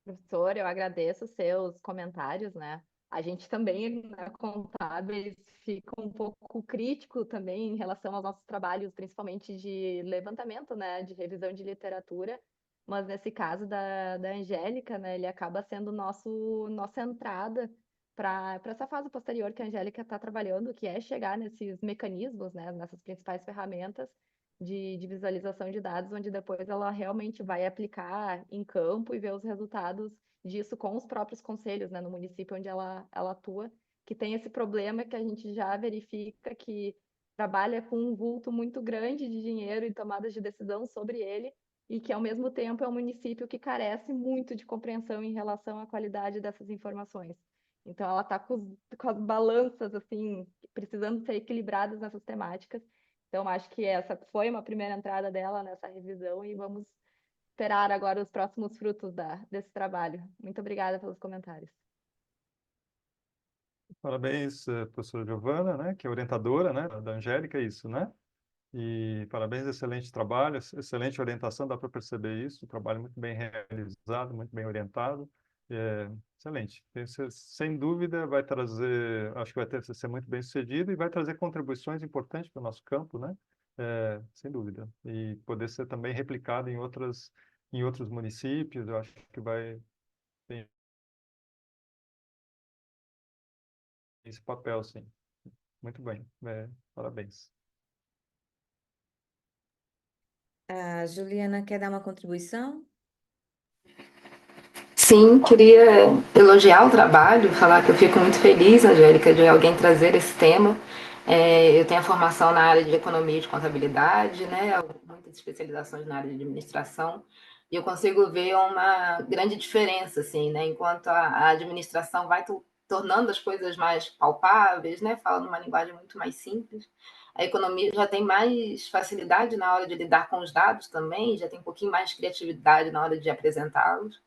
Speaker 7: Professor, eu agradeço os seus comentários, né? A gente também, na Contábeis, fica um pouco crítico também em relação aos nossos trabalhos, principalmente de levantamento, né, de revisão de literatura, mas nesse caso da Angélica, né, ele acaba sendo nossa entrada para essa fase posterior que a Angélica está trabalhando, que é chegar nesses mecanismos, né, nessas principais ferramentas de visualização de dados, onde depois ela realmente vai aplicar em campo e ver os resultados disso com os próprios conselhos, né, no município onde ela atua, que tem esse problema que a gente já verifica que trabalha com um vulto muito grande de dinheiro e tomadas de decisão sobre ele, e que, ao mesmo tempo, é um município que carece muito de compreensão em relação à qualidade dessas informações. Então, ela está com as balanças, assim, precisando ser equilibradas nessas temáticas. Então, acho que essa foi uma primeira entrada dela nessa revisão e vamos esperar agora os próximos frutos desse trabalho. Muito obrigada pelos comentários.
Speaker 1: Parabéns, professora Giovana, né, que é orientadora, né, da Angélica, é isso, né? E parabéns, excelente trabalho, excelente orientação, dá para perceber isso, trabalho muito bem realizado, muito bem orientado, excelente. Sem dúvida vai trazer, acho que vai ser muito bem sucedido e vai trazer contribuições importantes para o nosso campo, né? Sem dúvida. E poder ser também replicado em outros municípios, eu acho que vai ter esse papel, sim. Muito bem, parabéns.
Speaker 2: A Juliana quer dar uma contribuição?
Speaker 5: Sim, queria elogiar o trabalho, falar que eu fico muito feliz, Angélica, de alguém trazer esse tema. Eu tenho a formação na área de economia e de contabilidade, né, muitas especializações na área de administração, e eu consigo ver uma grande diferença, assim, né, enquanto a administração vai tornando as coisas mais palpáveis, né, falando uma linguagem muito mais simples, a economia já tem mais facilidade na hora de lidar com os dados também, já tem um pouquinho mais de criatividade na hora de apresentá-los,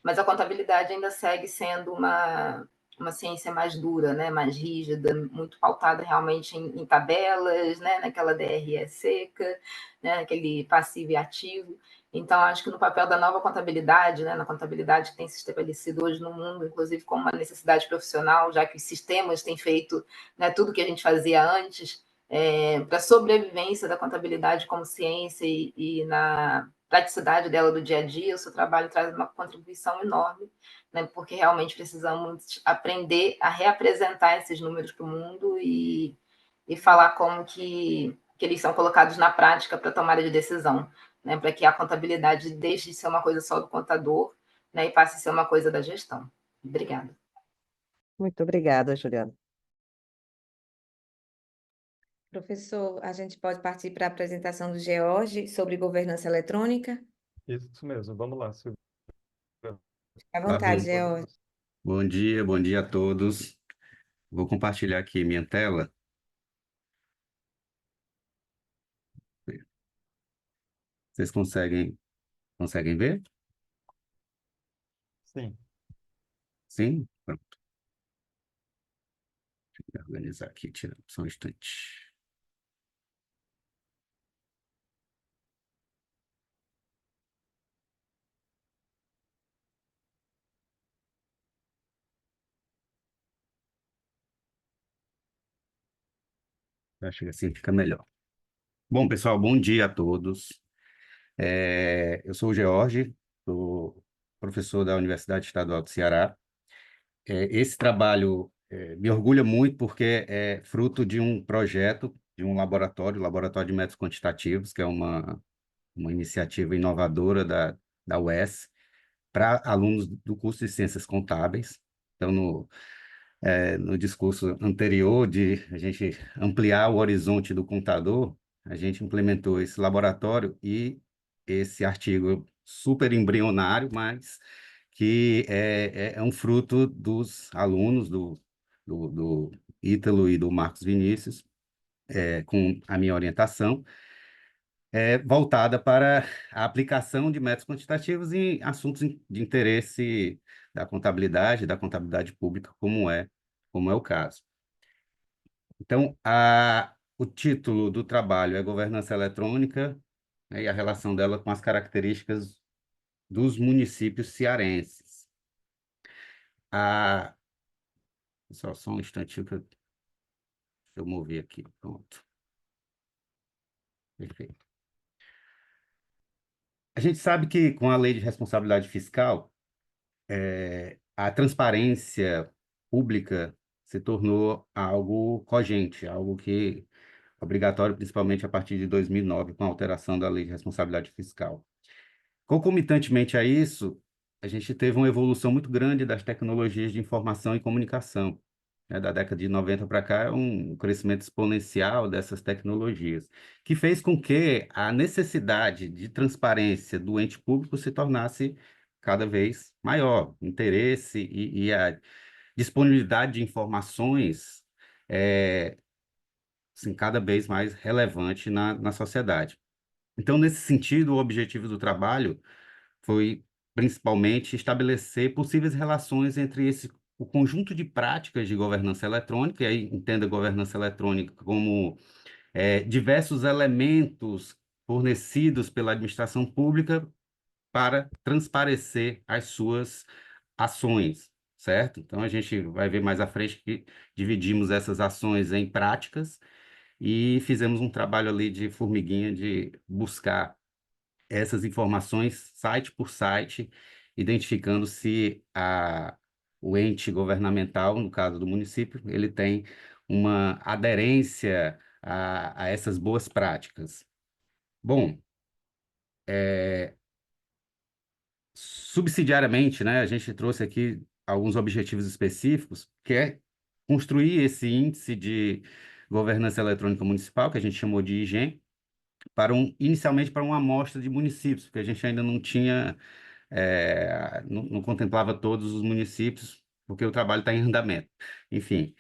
Speaker 5: mas a contabilidade ainda segue sendo uma ciência mais dura, né, mais rígida, muito pautada realmente em tabelas, né, naquela DRE seca, né, naquele passivo e ativo. Então, acho que no papel da nova contabilidade, né, na contabilidade que tem se estabelecido hoje no mundo, inclusive como uma necessidade profissional, já que os sistemas têm feito, né, tudo que a gente fazia antes, para a sobrevivência da contabilidade como ciência e na praticidade dela do dia a dia, o seu trabalho traz uma contribuição enorme, né, porque realmente precisamos aprender a reapresentar esses números para o mundo e falar como que eles são colocados na prática para tomada de decisão, né, para que a contabilidade deixe de ser uma coisa só do contador, né, e passe a ser uma coisa da gestão. Obrigada.
Speaker 6: Muito obrigada, Juliana.
Speaker 2: Professor, a gente pode partir para a apresentação do George sobre governança eletrônica?
Speaker 1: Isso mesmo, vamos lá, Silvia.
Speaker 2: À
Speaker 8: Tá
Speaker 2: vontade,
Speaker 8: bom.
Speaker 2: George.
Speaker 8: Bom dia a todos. Vou compartilhar aqui minha tela. Vocês conseguem ver?
Speaker 1: Sim.
Speaker 8: Sim? Pronto. Deixa eu organizar aqui, tirar só um instante. Acho que assim fica melhor. Bom, pessoal, bom dia a todos. Eu sou o George, sou professor da Universidade Estadual do Ceará. Esse trabalho me orgulha muito porque é fruto de um projeto, de um laboratório, o Laboratório de Métodos Quantitativos, que é uma iniciativa inovadora da UES, para alunos do curso de Ciências Contábeis. Então, no discurso anterior de a gente ampliar o horizonte do contador, a gente implementou esse laboratório e esse artigo super embrionário, mas que é um fruto dos alunos do Ítalo e do Marcos Vinícius, com a minha orientação, voltada para a aplicação de métodos quantitativos em assuntos de interesse da contabilidade pública, como é o caso. Então, o título do trabalho é Governança Eletrônica, né, e a relação dela com as características dos municípios cearenses. A, só um instantinho que eu movi aqui, pronto. Perfeito. A gente sabe que com a Lei de Responsabilidade Fiscal, a transparência pública se tornou algo cogente, algo que obrigatório, principalmente a partir de 2009, com a alteração da Lei de Responsabilidade Fiscal. Concomitantemente a isso, a gente teve uma evolução muito grande das tecnologias de informação e comunicação. Né? Da década de 90 para cá, é um crescimento exponencial dessas tecnologias, que fez com que a necessidade de transparência do ente público se tornasse cada vez maior. O interesse e a disponibilidade de informações assim, cada vez mais relevante na sociedade. Então, nesse sentido, o objetivo do trabalho foi principalmente estabelecer possíveis relações entre o conjunto de práticas de governança eletrônica, e aí entenda a governança eletrônica como diversos elementos fornecidos pela administração pública para transparecer as suas ações, certo? Então, a gente vai ver mais à frente que dividimos essas ações em práticas e fizemos um trabalho ali de formiguinha de buscar essas informações site por site, identificando se o ente governamental, no caso do município, ele tem uma aderência a essas boas práticas. Bom, subsidiariamente, né, a gente trouxe aqui alguns objetivos específicos, que é construir esse índice de governança eletrônica municipal, que a gente chamou de IGEM, inicialmente para uma amostra de municípios, porque a gente ainda não tinha, não contemplava todos os municípios, porque o trabalho está em andamento. Enfim,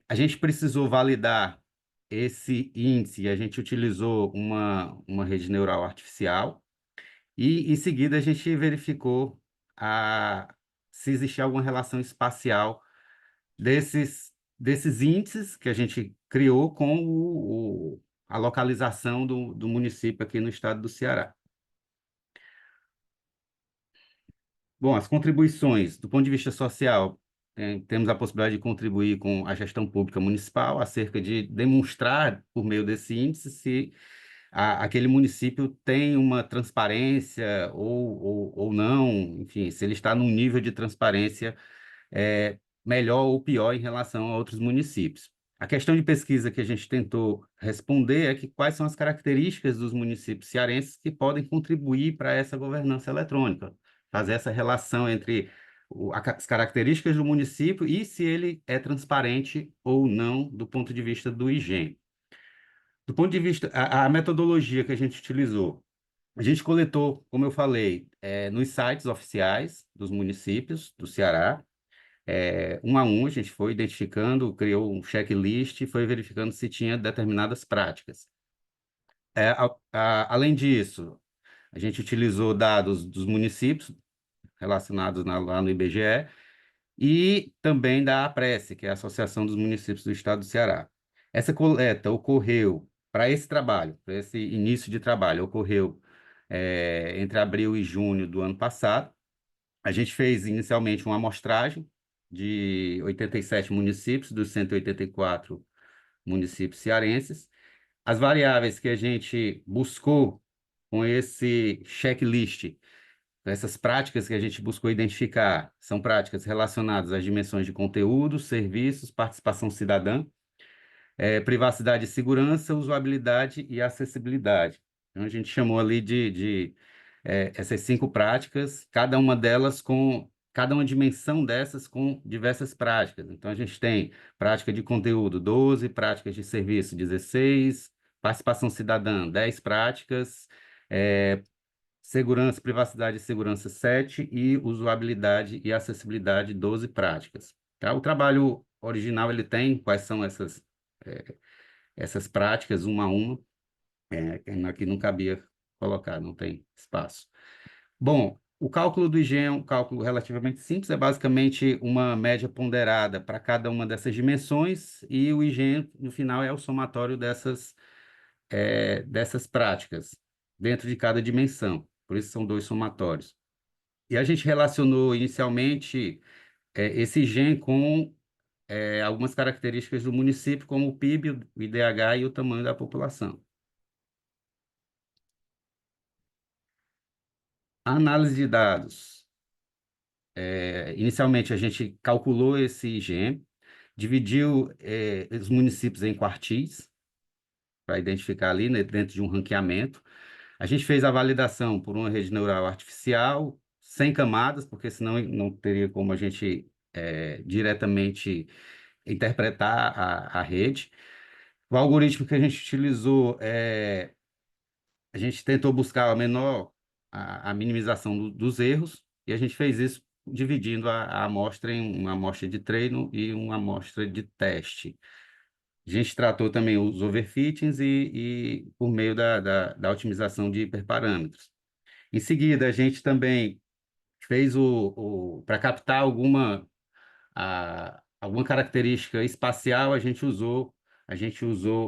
Speaker 8: a gente precisou validar esse índice, e a gente utilizou uma rede neural artificial, e em seguida a gente verificou se existia alguma relação espacial desses índices que a gente criou com a localização do município aqui no estado do Ceará. Bom, as contribuições, do ponto de vista social, temos a possibilidade de contribuir com a gestão pública municipal, acerca de demonstrar, por meio desse índice, se aquele município tem uma transparência ou não, enfim, se ele está num nível de transparência melhor ou pior em relação a outros municípios. A questão de pesquisa que a gente tentou responder é que quais são as características dos municípios cearenses que podem contribuir para essa governança eletrônica, fazer essa relação entre as características do município e se ele é transparente ou não do ponto de vista do IGEM. Do ponto de vista, a metodologia que a gente utilizou, A gente coletou, como eu falei, nos sites oficiais dos municípios do Ceará, um a um, a gente foi identificando, criou um checklist e foi verificando se tinha determinadas práticas. Além disso, a gente utilizou dados dos municípios relacionados lá no IBGE e também da APRESE, que é a Associação dos Municípios do Estado do Ceará. Essa coleta ocorreu para esse trabalho, para esse início de trabalho, ocorreu entre abril e junho do ano passado. A gente fez inicialmente uma amostragem de 87 municípios, dos 184 municípios cearenses. As variáveis que a gente buscou com esse checklist, essas práticas que a gente buscou identificar, são práticas relacionadas às dimensões de conteúdo, serviços, participação cidadã, privacidade e segurança, usabilidade e acessibilidade. Então, a gente chamou ali de essas 5 práticas, cada uma dimensão dessas com diversas práticas. Então, a gente tem prática de conteúdo, 12, práticas de serviço, 16, participação cidadã, 10 práticas, segurança, privacidade e segurança, 7, e usabilidade e acessibilidade, 12 práticas. Tá? O trabalho original, ele tem quais são essas práticas, uma a uma, aqui não cabia colocar, não tem espaço. Bom, o cálculo do IGEM é um cálculo relativamente simples, é basicamente uma média ponderada para cada uma dessas dimensões, e o IGEM, no final, é o somatório dessas práticas, dentro de cada dimensão. Por isso são 2 somatórios. E a gente relacionou inicialmente esse IGEM com algumas características do município, como o PIB, o IDH e o tamanho da população. A análise de dados. Inicialmente, a gente calculou esse IGEM, dividiu os municípios em quartis, para identificar ali, né, dentro de um ranqueamento. A gente fez a validação por uma rede neural artificial, sem camadas, porque senão não teria como a gente diretamente interpretar a rede. O algoritmo que a gente utilizou, a gente tentou buscar a minimização dos erros, e a gente fez isso dividindo a amostra em uma amostra de treino e uma amostra de teste. A gente tratou também os overfittings e por meio da otimização de hiperparâmetros. Em seguida, a gente também fez para captar alguma característica espacial,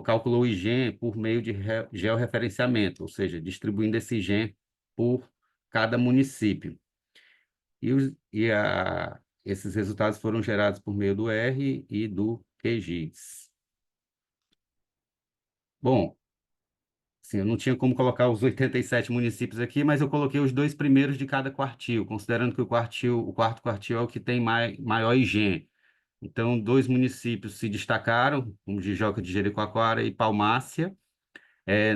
Speaker 8: calculou o IGEM por meio de georreferenciamento, ou seja, distribuindo esse IGEM por cada município. Esses resultados foram gerados por meio do R e do QGIS. Bom, assim, eu não tinha como colocar os 87 municípios aqui, mas eu coloquei os 2 primeiros de cada quartil, considerando que o quarto quartil é o que tem maior IGEM. Então, 2 municípios se destacaram, como Jijoca de Jericoacoara e Palmácia.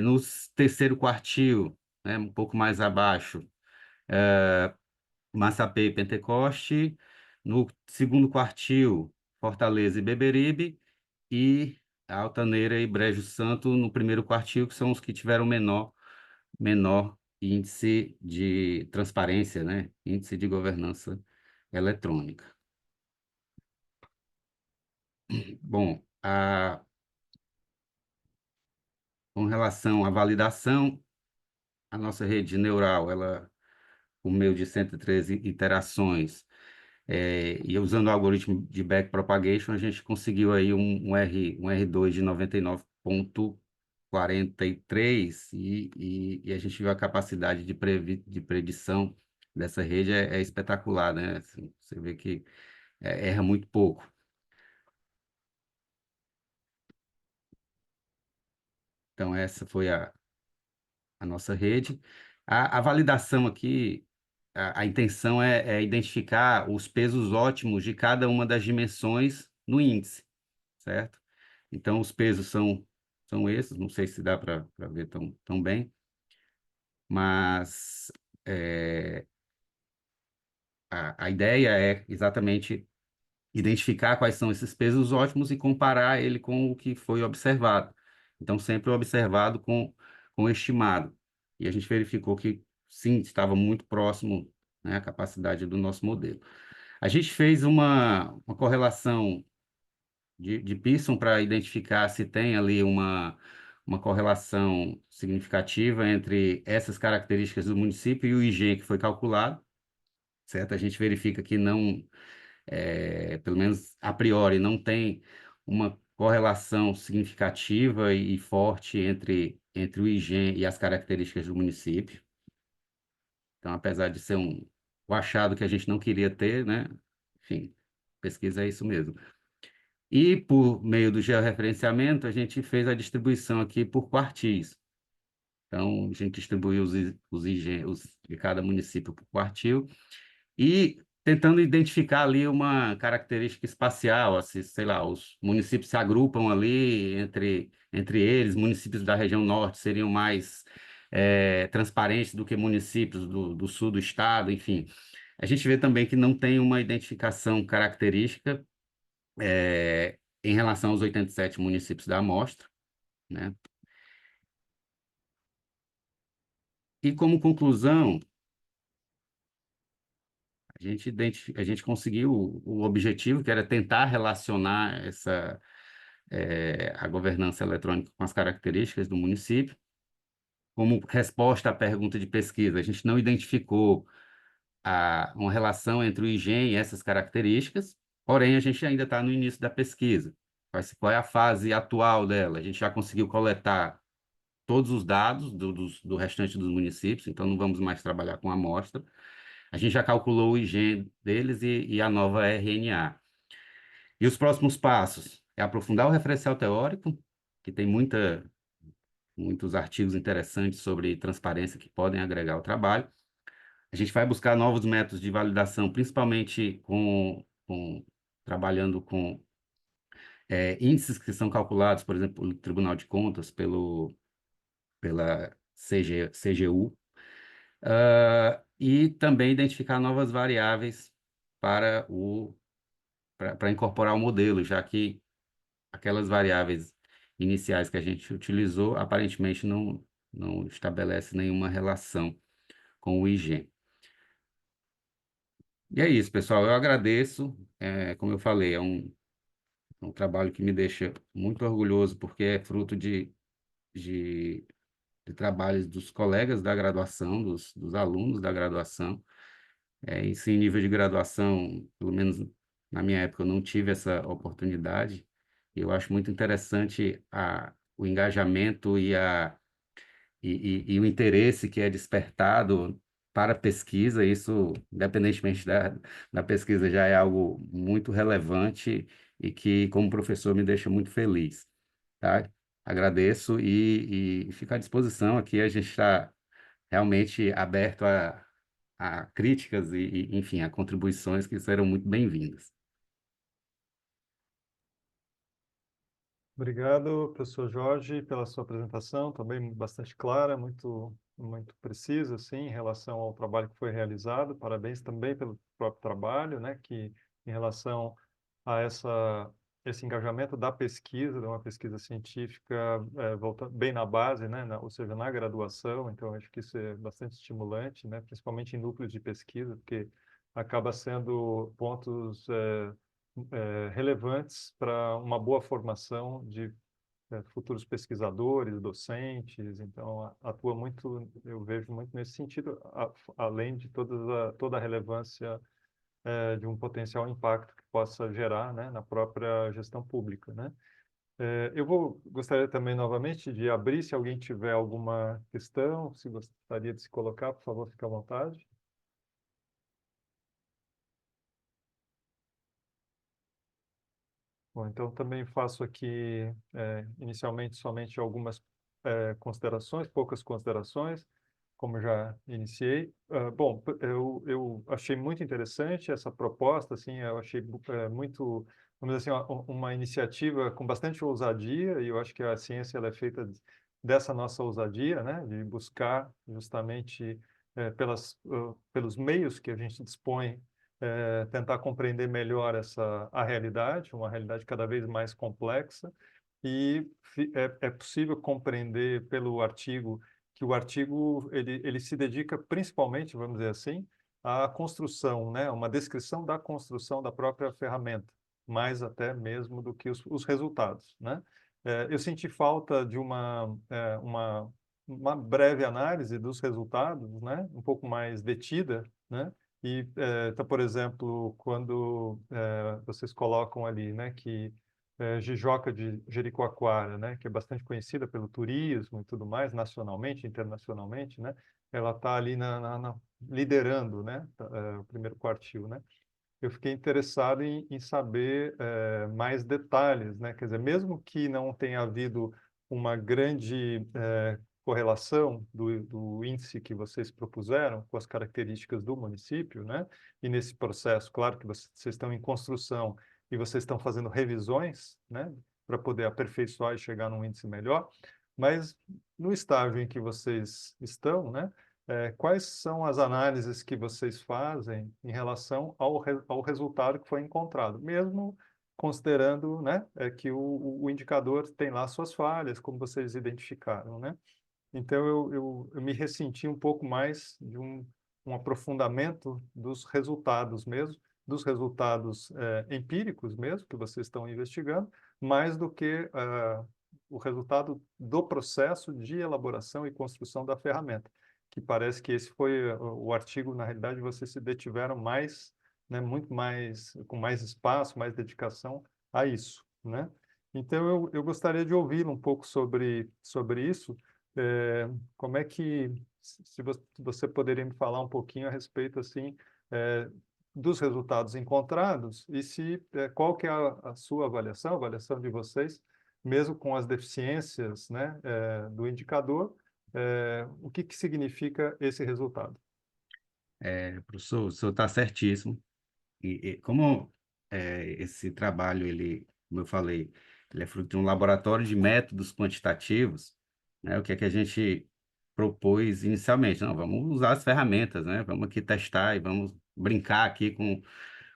Speaker 8: No terceiro quartil, né, um pouco mais abaixo, Massapê e Pentecoste. No segundo quartil, Fortaleza e Beberibe. E Altaneira e Brejo Santo no primeiro quartil, que são os que tiveram menor índice de transparência, né? Índice de governança eletrônica. Bom, com relação à validação, a nossa rede neural, ela, por meio de 113 iterações, e usando o algoritmo de backpropagation, a gente conseguiu aí um R2 de 99,43, e a gente viu a capacidade de predição dessa rede é espetacular, né? Assim, você vê que erra muito pouco. Então, essa foi a nossa rede. A validação aqui, a intenção é identificar os pesos ótimos de cada uma das dimensões no índice, certo? Então, os pesos são esses, não sei se dá para ver tão bem, mas a ideia é exatamente identificar quais são esses pesos ótimos e comparar ele com o que foi observado. Então, sempre observado com o estimado. e a gente verificou que, sim, estava muito próximo, né, a capacidade do nosso modelo. A gente fez uma correlação de Pearson para identificar se tem ali uma correlação significativa entre essas características do município e o IG que foi calculado, certo? A gente verifica que não, pelo menos a priori, não tem uma correlação significativa e forte entre o IG e as características do município. Então, apesar de ser o achado que a gente não queria ter, né? Enfim, pesquisa é isso mesmo. E, por meio do georreferenciamento, a gente fez a distribuição aqui por quartis. Então, a gente distribuiu os IGs de cada município por quartil e tentando identificar ali uma característica espacial, assim, sei lá, os municípios se agrupam ali entre eles, municípios da região norte seriam mais transparentes do que municípios do sul do estado, enfim. A gente vê também que não tem uma identificação característica em relação aos 87 municípios da amostra, né? E como conclusão, a gente conseguiu o objetivo, que era tentar relacionar a governança eletrônica com as características do município. Como resposta à pergunta de pesquisa, a gente não identificou uma relação entre o IGEM e essas características, porém, a gente ainda está no início da pesquisa. Qual é a fase atual dela? A gente já conseguiu coletar todos os dados do restante dos municípios, então não vamos mais trabalhar com amostra. A gente já calculou o IG deles e a nova RNA. E os próximos passos é aprofundar o referencial teórico, que tem muitos artigos interessantes sobre transparência que podem agregar ao trabalho. A gente vai buscar novos métodos de validação, principalmente trabalhando com índices que são calculados, por exemplo, pelo Tribunal de Contas, pela CGU, e também identificar novas variáveis para incorporar o modelo, já que aquelas variáveis iniciais que a gente utilizou aparentemente não estabelece nenhuma relação com o IG. E é isso, pessoal. Eu agradeço. Como eu falei, é um trabalho que me deixa muito orgulhoso, porque é fruto de trabalhos dos colegas da graduação, dos alunos da graduação. Isso em nível de graduação, pelo menos na minha época, eu não tive essa oportunidade. Eu acho muito interessante o engajamento e o interesse que é despertado para a pesquisa. Isso, independentemente da pesquisa, já é algo muito relevante e que, como professor, me deixa muito feliz, tá? Agradeço e fico à disposição aqui. A gente está realmente aberto a críticas enfim, a contribuições que serão muito bem-vindas.
Speaker 1: Obrigado, professor Jorge, pela sua apresentação, também bastante clara, muito precisa, assim, em relação ao trabalho que foi realizado. Parabéns também pelo próprio trabalho, né, que em relação a esse engajamento da pesquisa, de uma pesquisa científica, volta bem na base, né, ou seja, na graduação. Então, acho que isso é bastante estimulante, né, principalmente em núcleos de pesquisa, porque acaba sendo pontos relevantes para uma boa formação de futuros pesquisadores, docentes. Então, atua muito, eu vejo muito nesse sentido, além de toda a relevância de um potencial impacto que possa gerar, né, na própria gestão pública, né? Eu gostaria também novamente de abrir, se alguém tiver alguma questão, se gostaria de se colocar, por favor, fique à vontade. Bom, então também faço aqui, inicialmente, somente algumas considerações, poucas considerações, como já iniciei. Bom, eu achei muito interessante essa proposta, assim, eu achei muito, vamos dizer assim, uma iniciativa com bastante ousadia, e eu acho que a ciência ela é feita dessa nossa ousadia, né, de buscar justamente pelos meios que a gente dispõe tentar compreender melhor a realidade, uma realidade cada vez mais complexa, e é possível compreender pelo artigo que o artigo ele se dedica principalmente, vamos dizer assim, à construção, né? Uma descrição da construção da própria ferramenta, mais até mesmo do que os resultados, né? Eu senti falta de uma breve análise dos resultados, né? Um pouco mais detida, né? E, então, por exemplo, quando vocês colocam ali, né, que Jijoca de Jericoacoara, né, que é bastante conhecida pelo turismo e tudo mais, nacionalmente, internacionalmente, né, ela está ali liderando, né, o primeiro quartil, né. Eu fiquei interessado em saber mais detalhes, né, quer dizer, mesmo que não tenha havido uma grande correlação do índice que vocês propuseram com as características do município, né, e nesse processo, claro que vocês estão em construção e vocês estão fazendo revisões, né, para poder aperfeiçoar e chegar num índice melhor, mas no estágio em que vocês estão, né, quais são as análises que vocês fazem em relação ao resultado que foi encontrado, mesmo considerando, né, que o indicador tem lá suas falhas, como vocês identificaram, né? Então, eu me ressenti um pouco mais de um aprofundamento dos resultados mesmo, dos resultados empíricos mesmo, que vocês estão investigando, mais do que o resultado do processo de elaboração e construção da ferramenta, que parece que esse foi o artigo, na realidade, vocês se detiveram mais, né, muito mais, com mais espaço, mais dedicação a isso, né? Então, eu gostaria de ouvir um pouco sobre isso, como é que, se você poderia me falar um pouquinho a respeito, assim, dos resultados encontrados e qual que é a sua avaliação, a avaliação de vocês, mesmo com as deficiências, né, do indicador, o que que significa esse resultado?
Speaker 8: Professor, o senhor está certíssimo. E como esse trabalho, ele, como eu falei, ele é fruto de um laboratório de métodos quantitativos, né? O que é que a gente propôs inicialmente? Não, vamos usar as ferramentas, né? Vamos aqui testar e vamos brincar aqui com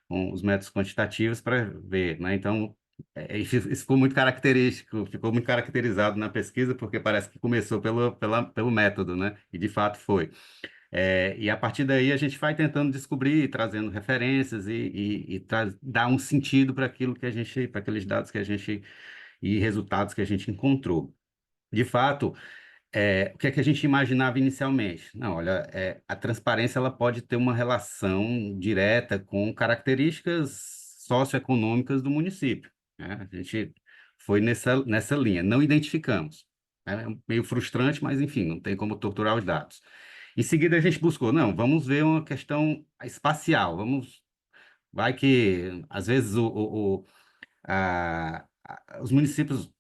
Speaker 8: os métodos quantitativos para ver, né? Então, isso ficou muito característico, ficou muito caracterizado na pesquisa, porque parece que começou pelo método, né? E de fato foi. E a partir daí a gente vai tentando descobrir, trazendo referências e dar um sentido para aquilo que a gente, para aqueles dados que a gente e resultados que a gente encontrou. De fato, o que é que a gente imaginava inicialmente? Não, olha, a transparência ela pode ter uma relação direta com características socioeconômicas do município, né? A gente foi nessa linha, não identificamos. É meio frustrante, mas enfim, não tem como torturar os dados. Em seguida, a gente buscou, não, vamos ver uma questão espacial, vai que, às vezes, os municípios,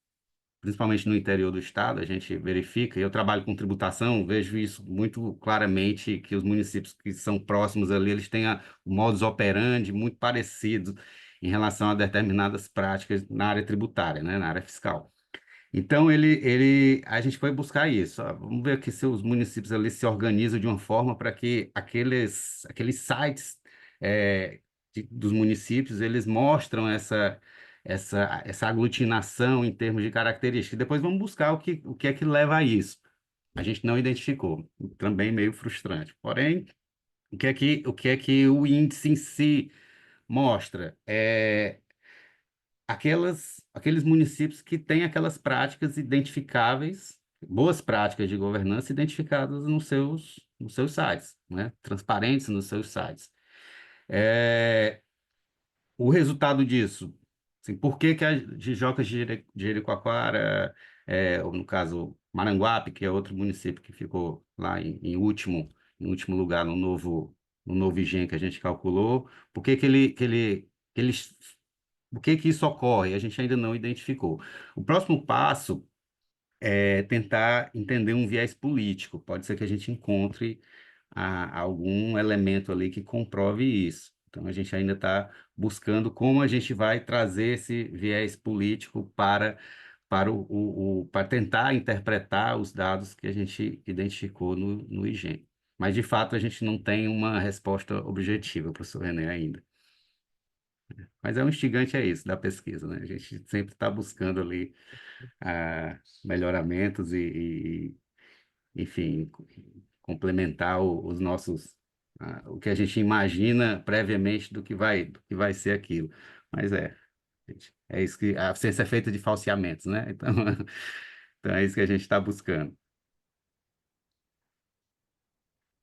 Speaker 8: principalmente no interior do estado, a gente verifica, e eu trabalho com tributação, vejo isso muito claramente, que os municípios que são próximos ali, eles têm o modus operandi muito parecido em relação a determinadas práticas na área tributária, né, na área fiscal. Então, a gente foi buscar isso. Ó, vamos ver que se os municípios ali se organizam de uma forma para que aqueles sites dos municípios, eles mostram essa aglutinação em termos de características. Depois vamos buscar o que é que leva a isso. A gente não identificou, também meio frustrante. Porém, o que é que o índice em si mostra? Aqueles municípios que têm aquelas práticas identificáveis, boas práticas de governança identificadas nos seus sites, né? Transparentes nos seus sites. É, o resultado disso, assim, por que que a Jijoca de Jericoacoara, ou no caso Maranguape, que é outro município que ficou lá em último lugar no novo IGEM que a gente calculou, por que que eles por que que isso ocorre? A gente ainda não identificou. O próximo passo é tentar entender um viés político. Pode ser que a gente encontre algum elemento ali que comprove isso. Então, a gente ainda está buscando como a gente vai trazer esse viés político para tentar interpretar os dados que a gente identificou no IGEM. Mas, de fato, a gente não tem uma resposta objetiva, professor René, ainda. Mas é um instigante, é isso, da pesquisa, né? A gente sempre está buscando ali melhoramentos enfim, complementar os nossos, o que a gente imagina previamente do que vai ser aquilo. Mas gente, é isso que a ciência é feita de falseamentos, né? Então, então é isso que a gente está buscando.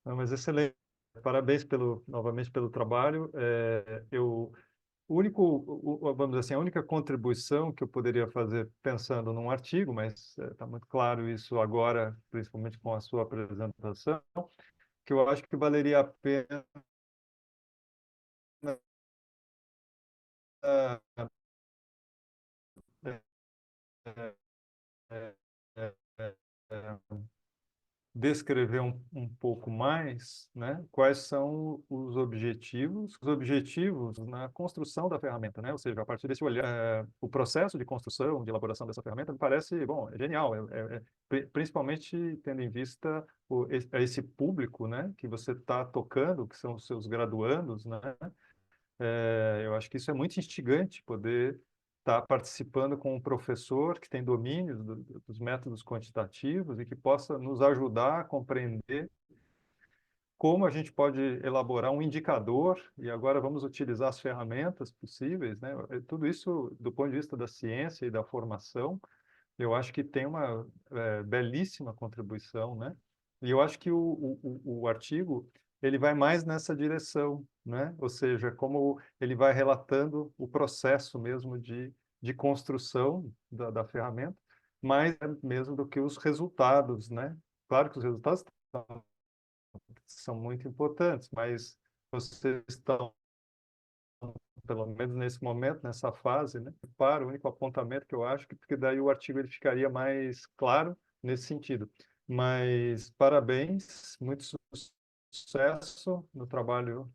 Speaker 1: Não, mas excelente. Parabéns novamente pelo trabalho. Vamos dizer assim, a única contribuição que eu poderia fazer pensando num artigo, mas está muito claro isso agora, principalmente com a sua apresentação, que eu acho que valeria a pena é, é, é, é, é, descrever um pouco mais, né, quais são os objetivos na construção da ferramenta, né? Ou seja, a partir desse olhar, o processo de construção, de elaboração dessa ferramenta me parece, bom, é genial, principalmente tendo em vista esse público, né, que você está tocando, que são os seus graduandos, né? Eu acho que isso é muito instigante, poder estar participando com um professor que tem domínios dos métodos quantitativos e que possa nos ajudar a compreender como a gente pode elaborar um indicador, e agora vamos utilizar as ferramentas possíveis, né? Tudo isso, do ponto de vista da ciência e da formação, eu acho que tem uma belíssima contribuição, né? E eu acho que o artigo ele vai mais nessa direção, né? Ou seja, como ele vai relatando o processo mesmo de construção da ferramenta, mais mesmo do que os resultados, né? Claro que os resultados são muito importantes, mas vocês estão, pelo menos nesse momento, nessa fase, né? Para o único apontamento que eu acho, porque daí o artigo ele ficaria mais claro nesse sentido. Mas parabéns, muito sucesso no trabalho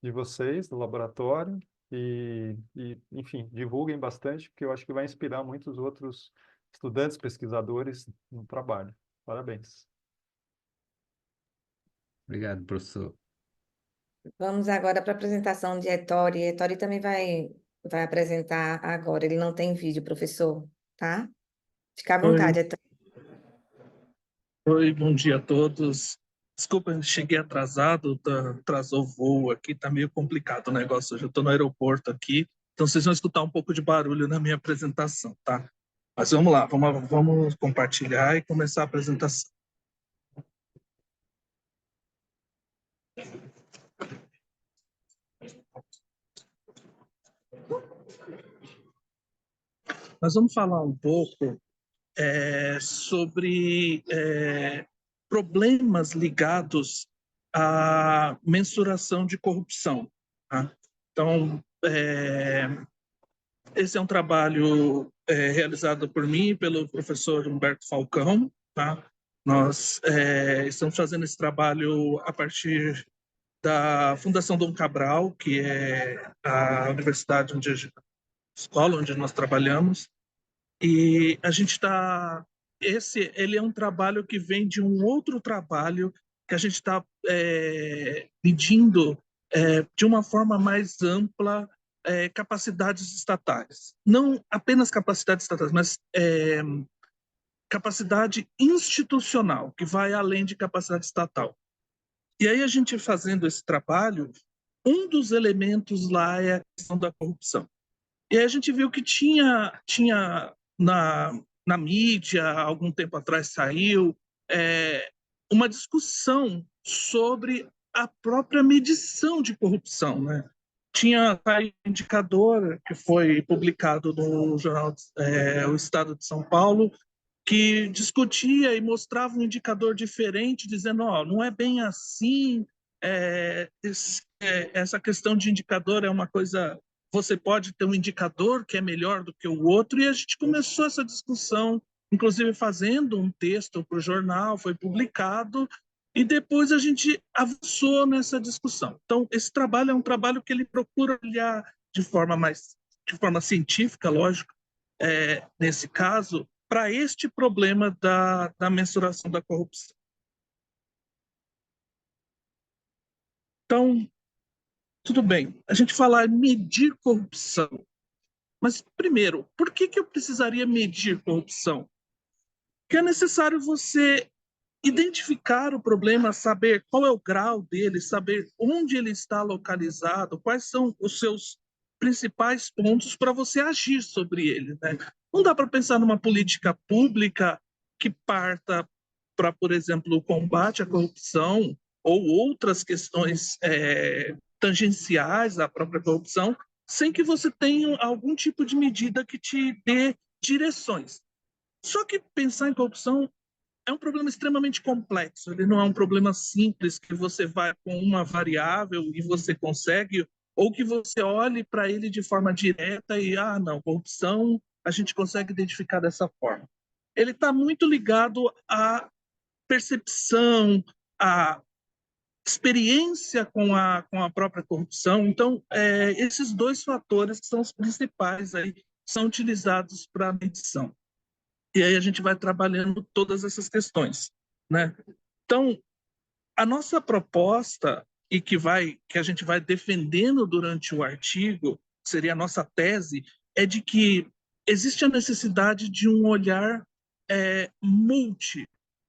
Speaker 1: de vocês, do laboratório, enfim, divulguem bastante, porque eu acho que vai inspirar muitos outros estudantes, pesquisadores no trabalho. Parabéns.
Speaker 8: Obrigado, professor.
Speaker 2: Vamos agora para a apresentação de Ettore. Ettore também vai apresentar agora. Ele não tem vídeo, professor, tá? Fica à vontade, Ettore.
Speaker 9: Oi, bom dia a todos. Desculpa, cheguei atrasado, atrasou o voo aqui, tá meio complicado o negócio. Hoje eu estou no aeroporto aqui, então vocês vão escutar um pouco de barulho na minha apresentação, tá? Mas vamos lá, vamos compartilhar e começar a apresentação. Nós vamos falar um pouco sobre problemas ligados à mensuração de corrupção. Tá? Então, esse é um trabalho realizado por mim e pelo professor Humberto Falcão. Tá? Nós estamos fazendo esse trabalho a partir da Fundação Dom Cabral, que é a universidade escola onde nós trabalhamos, e a gente está... ele é um trabalho que vem de um outro trabalho que a gente está medindo de uma forma mais ampla capacidades estatais. Não apenas capacidades estatais, mas capacidade institucional, que vai além de capacidade estatal. E aí a gente fazendo esse trabalho, um dos elementos lá é a questão da corrupção. E aí a gente viu que tinha na mídia, algum tempo atrás saiu, uma discussão sobre a própria medição de corrupção, né? Tinha um indicador que foi publicado no jornal O Estado de São Paulo, que discutia e mostrava um indicador diferente, dizendo, não é bem assim, essa questão de indicador é uma coisa... Você pode ter um indicador que é melhor do que o outro, e a gente começou essa discussão, inclusive fazendo um texto para o jornal, foi publicado, e depois a gente avançou nessa discussão. Então, esse trabalho é um trabalho que ele procura olhar de forma científica, lógico, nesse caso, para este problema da mensuração da corrupção. Então, tudo bem, a gente fala medir corrupção, mas primeiro, por que eu precisaria medir corrupção? Porque é necessário você identificar o problema, saber qual é o grau dele, saber onde ele está localizado, quais são os seus principais pontos para você agir sobre ele, né? Não dá para pensar numa política pública que parta para, por exemplo, o combate à corrupção ou outras questões tangenciais à própria corrupção, sem que você tenha algum tipo de medida que te dê direções. Só que pensar em corrupção é um problema extremamente complexo, ele não é um problema simples que você vai com uma variável e você consegue, ou que você olhe para ele de forma direta e, não, corrupção a gente consegue identificar dessa forma. Ele está muito ligado à percepção, à experiência com a própria corrupção. Então, esses dois fatores que são os principais aí, são utilizados para a medição. E aí a gente vai trabalhando todas essas questões, né? Então, a nossa proposta, e que a gente vai defendendo durante o artigo, seria a nossa tese, é de que existe a necessidade de um olhar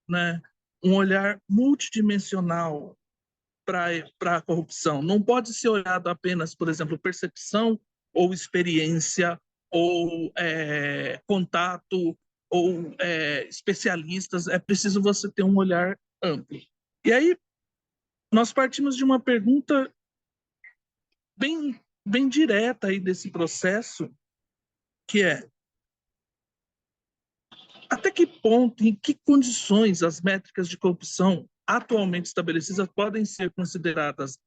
Speaker 9: né? Um olhar multidimensional para a corrupção. Não pode ser olhado apenas, por exemplo, percepção ou experiência ou contato ou especialistas. É preciso você ter um olhar amplo. E aí nós partimos de uma pergunta bem direta aí desse processo, que é: até que ponto, em que condições as métricas de corrupção atualmente estabelecidas podem ser consideradas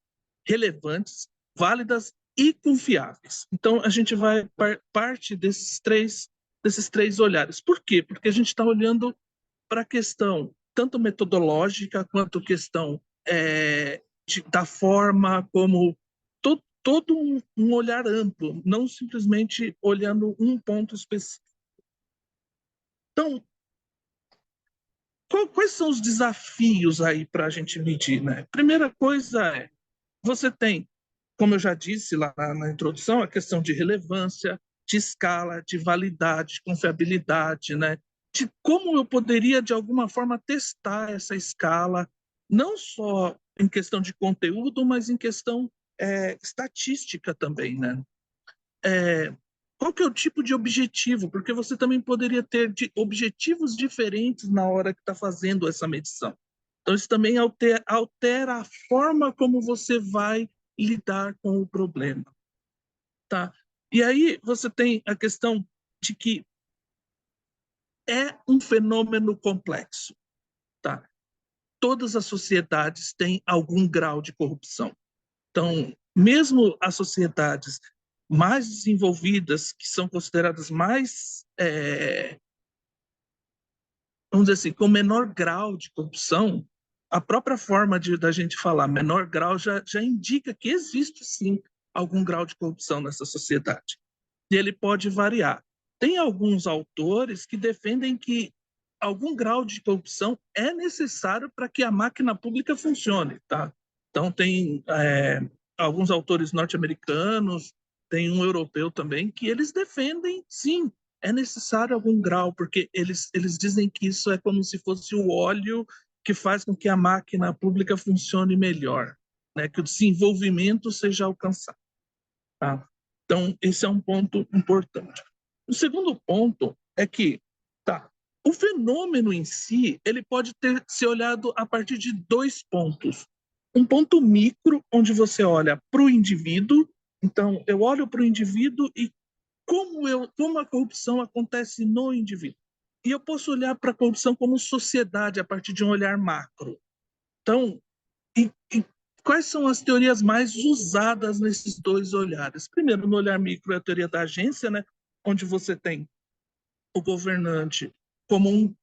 Speaker 9: relevantes, válidas e confiáveis? Então, a gente vai parte desses três olhares. Por quê? Porque a gente está olhando para a questão tanto metodológica quanto questão da forma, como todo um olhar amplo, não simplesmente olhando um ponto específico. Então, quais são os desafios aí para a gente medir, né? Primeira coisa você tem, como eu já disse lá na introdução, a questão de relevância, de escala, de validade, de confiabilidade, né? De como eu poderia, de alguma forma, testar essa escala, não só em questão de conteúdo, mas em questão estatística também, né? Qual que é o tipo de objetivo? Porque você também poderia ter objetivos diferentes na hora que está fazendo essa medição. Então, isso também altera a forma como você vai lidar com o problema. Tá? E aí você tem a questão de que é um fenômeno complexo. Tá? Todas as sociedades têm algum grau de corrupção. Então, mesmo as sociedades mais desenvolvidas, que são consideradas mais, vamos dizer assim, com menor grau de corrupção, a própria forma da gente falar menor grau já indica que existe, sim, algum grau de corrupção nessa sociedade. E ele pode variar. Tem alguns autores que defendem que algum grau de corrupção é necessário para que a máquina pública funcione. Tá? Então, tem alguns autores norte-americanos, tem um europeu também, que eles defendem, sim, é necessário algum grau, porque eles dizem que isso é como se fosse o óleo que faz com que a máquina pública funcione melhor, né? Que o desenvolvimento seja alcançado. Tá? Então, esse é um ponto importante. O segundo ponto é que o fenômeno em si ele pode ser olhado a partir de dois pontos. Um ponto micro, onde você olha para o indivíduo. Então, eu olho para o indivíduo e como a corrupção acontece no indivíduo. E eu posso olhar para a corrupção como sociedade a partir de um olhar macro. Então, quais são as teorias mais usadas nesses dois olhares? Primeiro, no olhar micro, é a teoria da agência, né? Onde você tem o governante como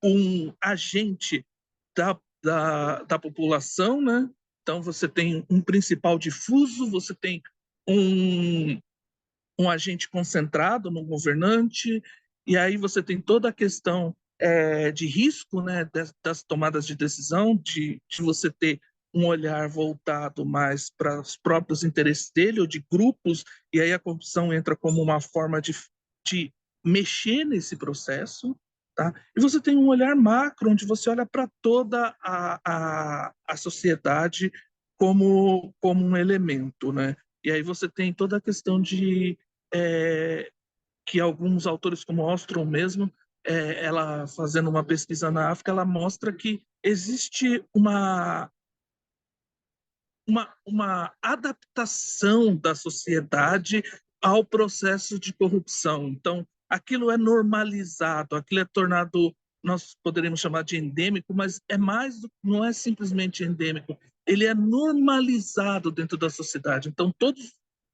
Speaker 9: um agente da população, né? Então, você tem um principal difuso, você tem um agente concentrado no governante, e aí você tem toda a questão de risco, né, das tomadas de decisão, de você ter um olhar voltado mais para os próprios interesses dele ou de grupos, e aí a corrupção entra como uma forma de mexer nesse processo, tá? E você tem um olhar macro, onde você olha para toda a sociedade como um elemento, né? E aí você tem toda a questão de que alguns autores, como Ostrom mesmo, ela fazendo uma pesquisa na África, ela mostra que existe uma adaptação da sociedade ao processo de corrupção. Então, aquilo é normalizado, aquilo é tornado, nós poderíamos chamar de endêmico, mas não é simplesmente endêmico, ele é normalizado dentro da sociedade. Então,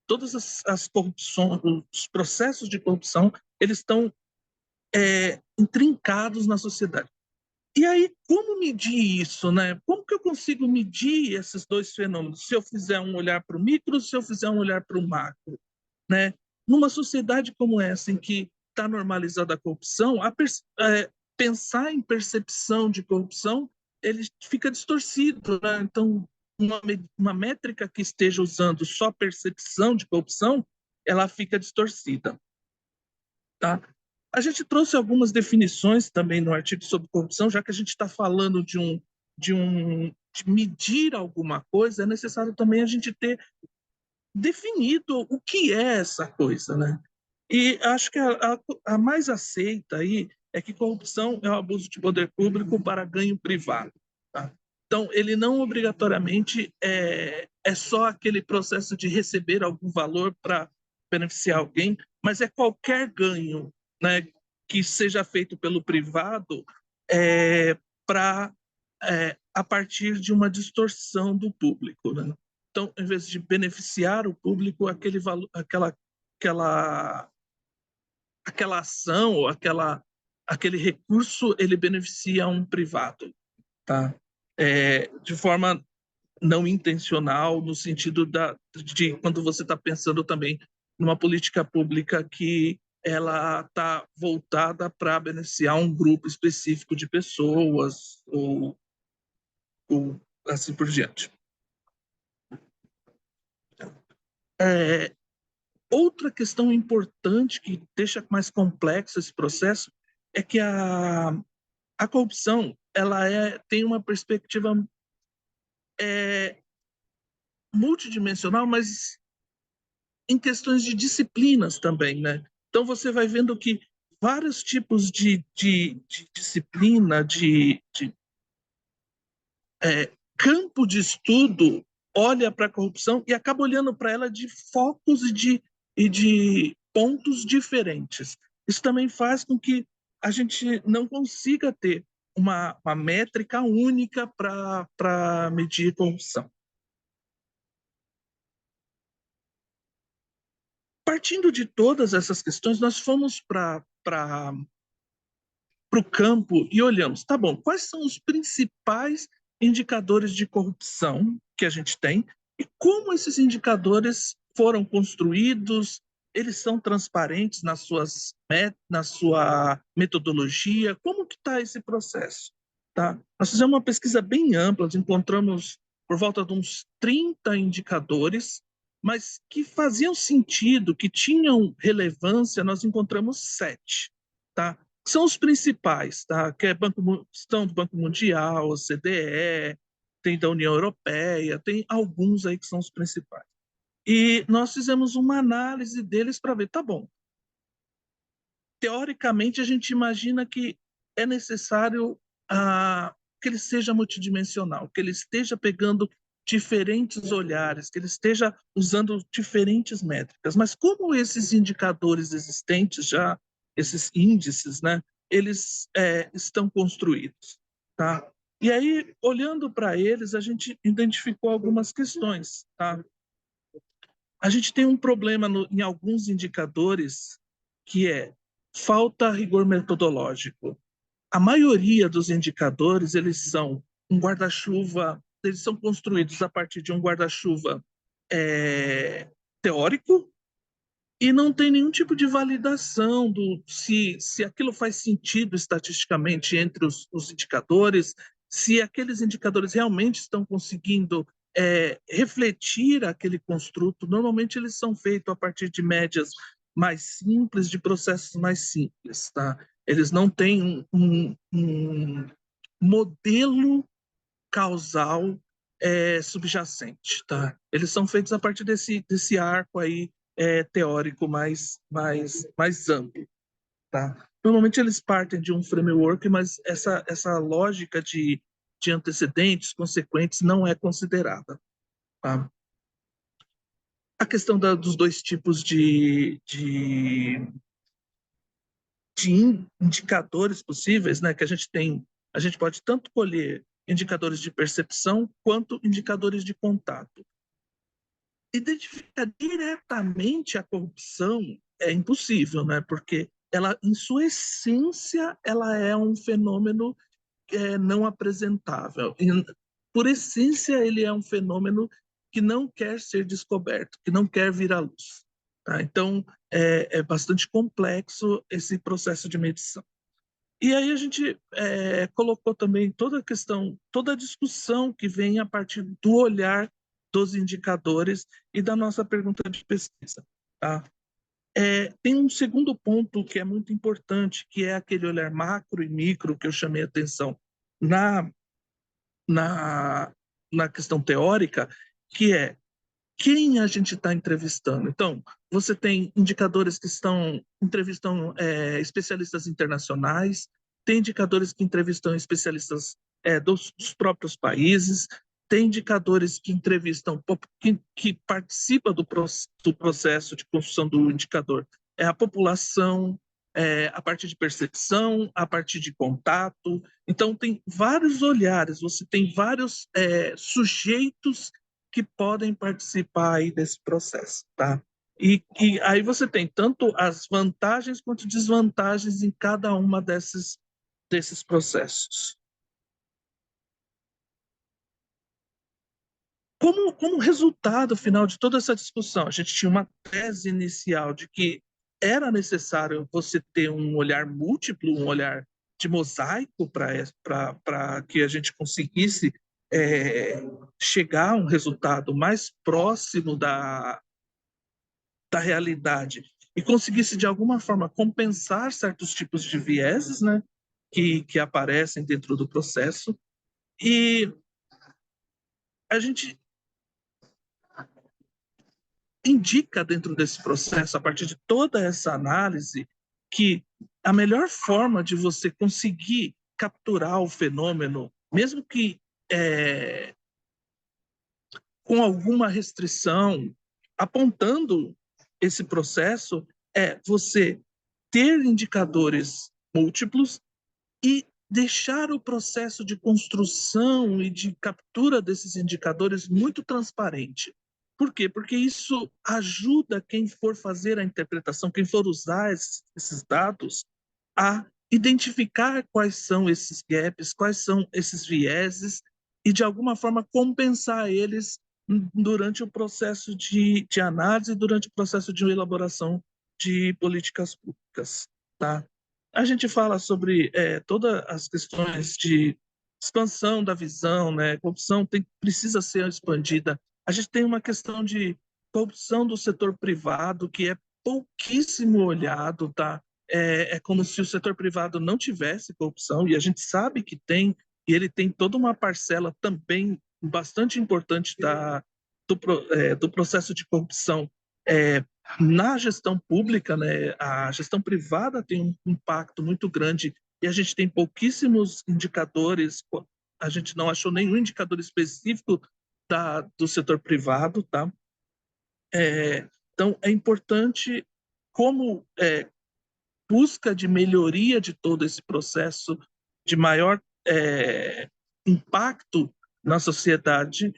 Speaker 9: todas as corrupções, os processos de corrupção, eles estão intrincados na sociedade. E aí, como medir isso, né? Como que eu consigo medir esses dois fenômenos? Se eu fizer um olhar para o micro, se eu fizer um olhar para o macro, né? Numa sociedade como essa, em que está normalizada a corrupção, pensar em percepção de corrupção, ele fica distorcido, né? Então, uma métrica que esteja usando só percepção de corrupção, ela fica distorcida, tá? A gente trouxe algumas definições também no artigo sobre corrupção, já que a gente está falando de medir alguma coisa, é necessário também a gente ter definido o que é essa coisa, né? E acho que a mais aceita aí é que corrupção é o abuso de poder público para ganho privado, tá? Então, ele não obrigatoriamente é só aquele processo de receber algum valor para beneficiar alguém, mas é qualquer ganho, né, que seja feito pelo privado a partir de uma distorção do público, né? Então, em vez de beneficiar o público, aquela ação ou aquele recurso, ele beneficia um privado, tá? De forma não intencional, no sentido de quando você está pensando também numa política pública que ela está voltada para beneficiar um grupo específico de pessoas ou assim por diante. Outra questão importante que deixa mais complexo esse processo é que a corrupção ela tem uma perspectiva multidimensional, mas em questões de disciplinas também, né? Então você vai vendo que vários tipos de disciplina, de campo de estudo olha para a corrupção e acaba olhando para ela de focos e de pontos diferentes. Isso também faz com que a gente não consiga ter uma métrica única para medir corrupção. Partindo de todas essas questões, nós fomos para o campo e olhamos, tá bom, quais são os principais indicadores de corrupção que a gente tem e como esses indicadores foram construídos, eles são transparentes na sua metodologia, como que está esse processo? Tá? Nós fizemos uma pesquisa bem ampla, nós encontramos por volta de uns 30 indicadores, mas que faziam sentido, que tinham relevância, nós encontramos 7. Tá? São os principais, tá? Que estão do Banco Mundial, OCDE, tem da União Europeia, tem alguns aí que são os principais. E nós fizemos uma análise deles para ver, tá bom, teoricamente a gente imagina que é necessário que ele seja multidimensional, que ele esteja pegando diferentes olhares, que ele esteja usando diferentes métricas. Mas como esses indicadores existentes já, esses índices, né, eles estão construídos, tá? E aí, olhando para eles, a gente identificou algumas questões, tá? A gente tem um problema em alguns indicadores que falta rigor metodológico. A maioria dos indicadores, eles são um guarda-chuva, eles são construídos a partir de um guarda-chuva teórico e não tem nenhum tipo de validação se aquilo faz sentido estatisticamente entre os indicadores, se aqueles indicadores realmente estão conseguindo refletir aquele construto. Normalmente eles são feitos a partir de médias mais simples, de processos mais simples, tá? Eles não têm um modelo causal subjacente, tá? Eles são feitos a partir desse arco aí teórico mais amplo, tá? Normalmente eles partem de um framework, mas essa lógica de antecedentes, consequentes, não é considerada, tá? A questão dos dois tipos de indicadores possíveis, né, que a gente pode tanto colher indicadores de percepção quanto indicadores de contato. Identificar diretamente a corrupção é impossível, né, porque ela, em sua essência, ela é um fenômeno não apresentável. Por essência, ele é um fenômeno que não quer ser descoberto, que não quer vir à luz. Tá? Então, é bastante complexo esse processo de medição. E aí a gente colocou também toda a questão, toda a discussão que vem a partir do olhar dos indicadores e da nossa pergunta de pesquisa. Tá? Tem um segundo ponto que é muito importante, que é aquele olhar macro e micro que eu chamei a atenção na questão teórica, que é quem a gente está entrevistando. Então, você tem indicadores que entrevistam especialistas internacionais, tem indicadores que entrevistam especialistas dos próprios países, tem indicadores que entrevistam, que participa do processo de construção do indicador. A população, a partir de percepção, a partir de contato. Então, tem vários olhares, você tem vários sujeitos que podem participar aí desse processo, tá? E aí você tem tanto as vantagens quanto desvantagens em cada uma desses processos. Como resultado final de toda essa discussão, a gente tinha uma tese inicial de que era necessário você ter um olhar múltiplo, um olhar de mosaico para que a gente conseguisse chegar a um resultado mais próximo da realidade e conseguisse, de alguma forma, compensar certos tipos de vieses, né, que aparecem dentro do processo. E a gente indica dentro desse processo, a partir de toda essa análise, que a melhor forma de você conseguir capturar o fenômeno, mesmo que com alguma restrição, apontando esse processo, é você ter indicadores múltiplos e deixar o processo de construção e de captura desses indicadores muito transparente. Por quê? Porque isso ajuda quem for fazer a interpretação, quem for usar esses dados, a identificar quais são esses gaps, quais são esses vieses e, de alguma forma, compensar eles durante o processo de análise, durante o processo de elaboração de políticas públicas. Tá? A gente fala sobre todas as questões de expansão da visão, né? Corrupção precisa ser expandida. A gente tem uma questão de corrupção do setor privado que é pouquíssimo olhado, tá? É como se o setor privado não tivesse corrupção, e a gente sabe que tem, e ele tem toda uma parcela também bastante importante do processo de corrupção na gestão pública, né? A gestão privada tem um impacto muito grande e a gente tem pouquíssimos indicadores, a gente não achou nenhum indicador específico do setor privado, tá? Então, é importante como busca de melhoria de todo esse processo, de maior impacto na sociedade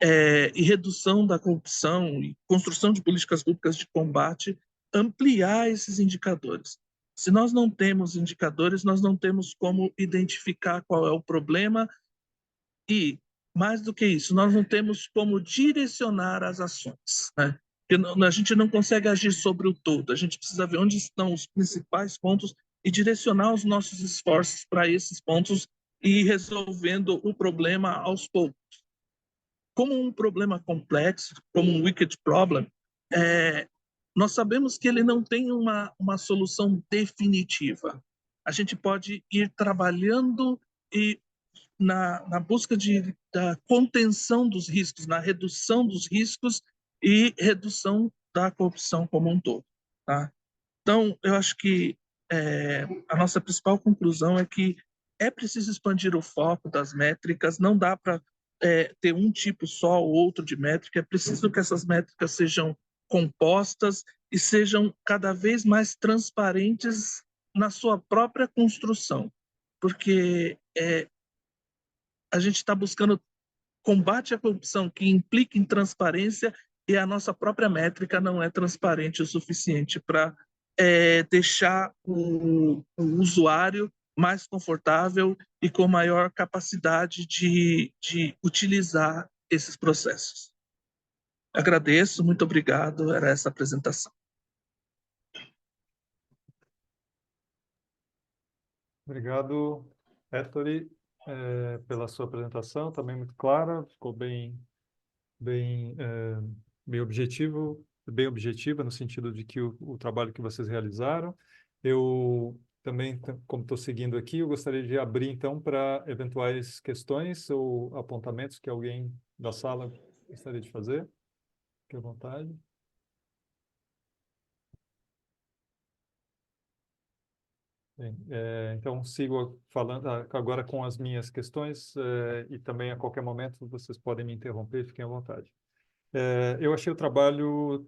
Speaker 9: e redução da corrupção e construção de políticas públicas de combate, ampliar esses indicadores. Se nós não temos indicadores, nós não temos como identificar qual é o problema e, mais do que isso, nós não temos como direcionar as ações, né? Porque a gente não consegue agir sobre o todo, a gente precisa ver onde estão os principais pontos e direcionar os nossos esforços para esses pontos e ir resolvendo o problema aos poucos. Como um problema complexo, como um wicked problem, nós sabemos que ele não tem uma solução definitiva. a gente pode ir trabalhando e na busca da contenção dos riscos, na redução dos riscos e redução da corrupção como um todo. Tá? Então, eu acho que a nossa principal conclusão é que é preciso expandir o foco das métricas, não dá para ter um tipo só ou outro de métrica, é preciso que essas métricas sejam compostas e sejam cada vez mais transparentes na sua própria construção, porque a gente está buscando combate à corrupção que implica em transparência e a nossa própria métrica não é transparente o suficiente para deixar o usuário mais confortável e com maior capacidade de utilizar esses processos. Agradeço, muito obrigado, era essa a apresentação.
Speaker 1: Obrigado, Ettore, pela sua apresentação, também muito clara, ficou bem objetivo, bem objetiva no sentido de que o trabalho que vocês realizaram. Eu também, como estou seguindo aqui, eu gostaria de abrir então para eventuais questões ou apontamentos que alguém da sala gostaria de fazer. Fique à vontade. Bem, então, sigo falando agora com as minhas questões e também a qualquer momento vocês podem me interromper, fiquem à vontade. Eu achei o trabalho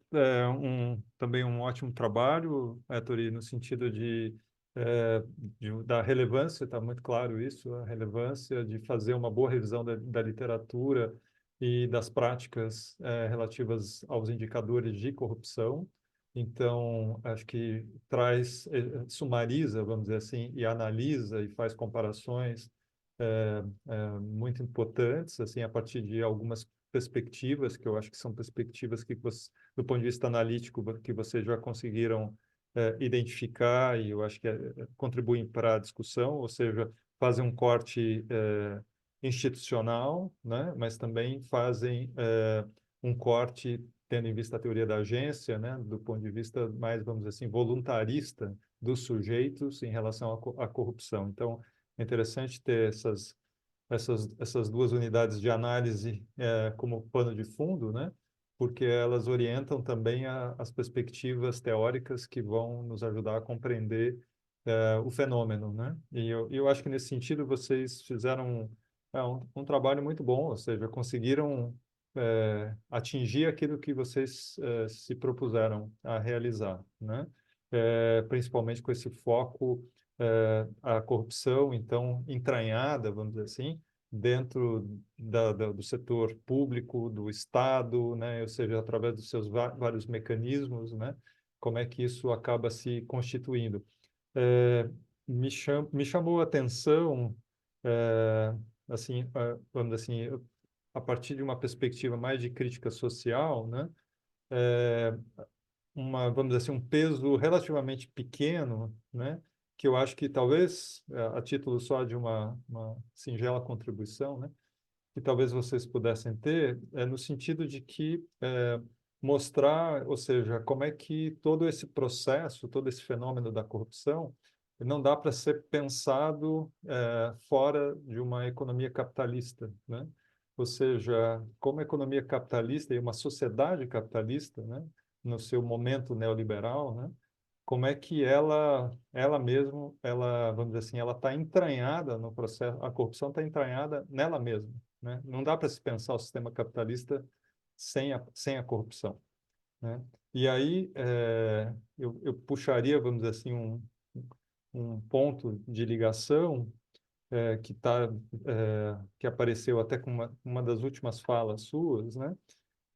Speaker 1: também um ótimo trabalho, Ettore, no sentido da relevância, está muito claro isso, a relevância de fazer uma boa revisão da literatura e das práticas relativas aos indicadores de corrupção. Então, acho que sumariza, vamos dizer assim, e analisa e faz comparações muito importantes, assim, a partir de algumas perspectivas, que eu acho que são perspectivas que, do ponto de vista analítico, que vocês já conseguiram identificar e eu acho que contribuem para a discussão, ou seja, fazem um corte institucional, né? Mas também fazem um corte tendo em vista a teoria da agência, né? Do ponto de vista mais, vamos dizer assim, voluntarista dos sujeitos em relação à corrupção. Então, é interessante ter essas duas unidades de análise como pano de fundo, né? Porque elas orientam também as perspectivas teóricas que vão nos ajudar a compreender o fenômeno, né? E eu acho que nesse sentido vocês fizeram um trabalho muito bom, ou seja, conseguiram atingir aquilo que vocês se propuseram a realizar, né? Principalmente com esse foco a corrupção, então, entranhada, vamos dizer assim, dentro do setor público, do Estado, né? Ou seja, através dos seus vários mecanismos, né? Como é que isso acaba se constituindo. Me chamou a atenção, assim, vamos dizer assim, a partir de uma perspectiva mais de crítica social, né? Vamos dizer assim, um peso relativamente pequeno, né? Que eu acho que talvez, a título só de uma singela contribuição, né? Que talvez vocês pudessem ter, no sentido de que mostrar, ou seja, como é que todo esse processo, todo esse fenômeno da corrupção, não dá para ser pensado fora de uma economia capitalista, né? Ou seja, como a economia capitalista e uma sociedade capitalista, né? No seu momento neoliberal, né? Como é que ela mesma, vamos dizer assim, ela está entranhada no processo, a corrupção está entranhada nela mesma, né? Não dá para se pensar o sistema capitalista sem a corrupção, né? E aí eu puxaria, vamos dizer assim, um ponto de ligação que apareceu até com uma das últimas falas suas, né?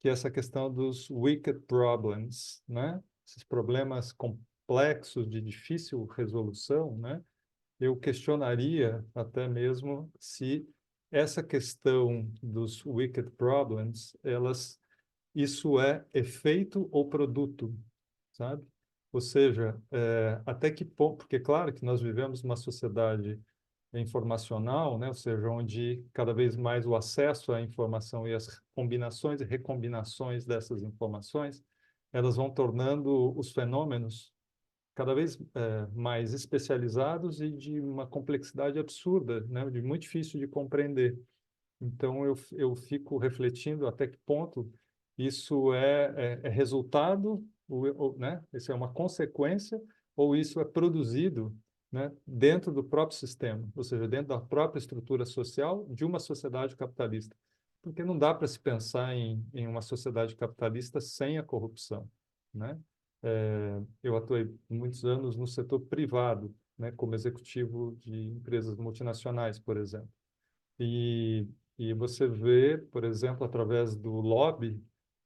Speaker 1: Que é essa questão dos wicked problems, né? Esses problemas complexos de difícil resolução, né? Eu questionaria até mesmo se essa questão dos wicked problems, isso é efeito ou produto, sabe? Ou seja, até que ponto, porque claro que nós vivemos uma sociedade informacional, né? Ou seja, onde cada vez mais o acesso à informação e as combinações e recombinações dessas informações, elas vão tornando os fenômenos cada vez mais especializados e de uma complexidade absurda, né? De muito difícil de compreender. Então, eu fico refletindo até que ponto isso é resultado, né? Isso é uma consequência, ou isso é produzido, né? Dentro do próprio sistema, ou seja, dentro da própria estrutura social de uma sociedade capitalista. Porque não dá para se pensar em uma sociedade capitalista sem a corrupção, né? Eu atuei muitos anos no setor privado, né? Como executivo de empresas multinacionais, por exemplo. E você vê, por exemplo, através do lobby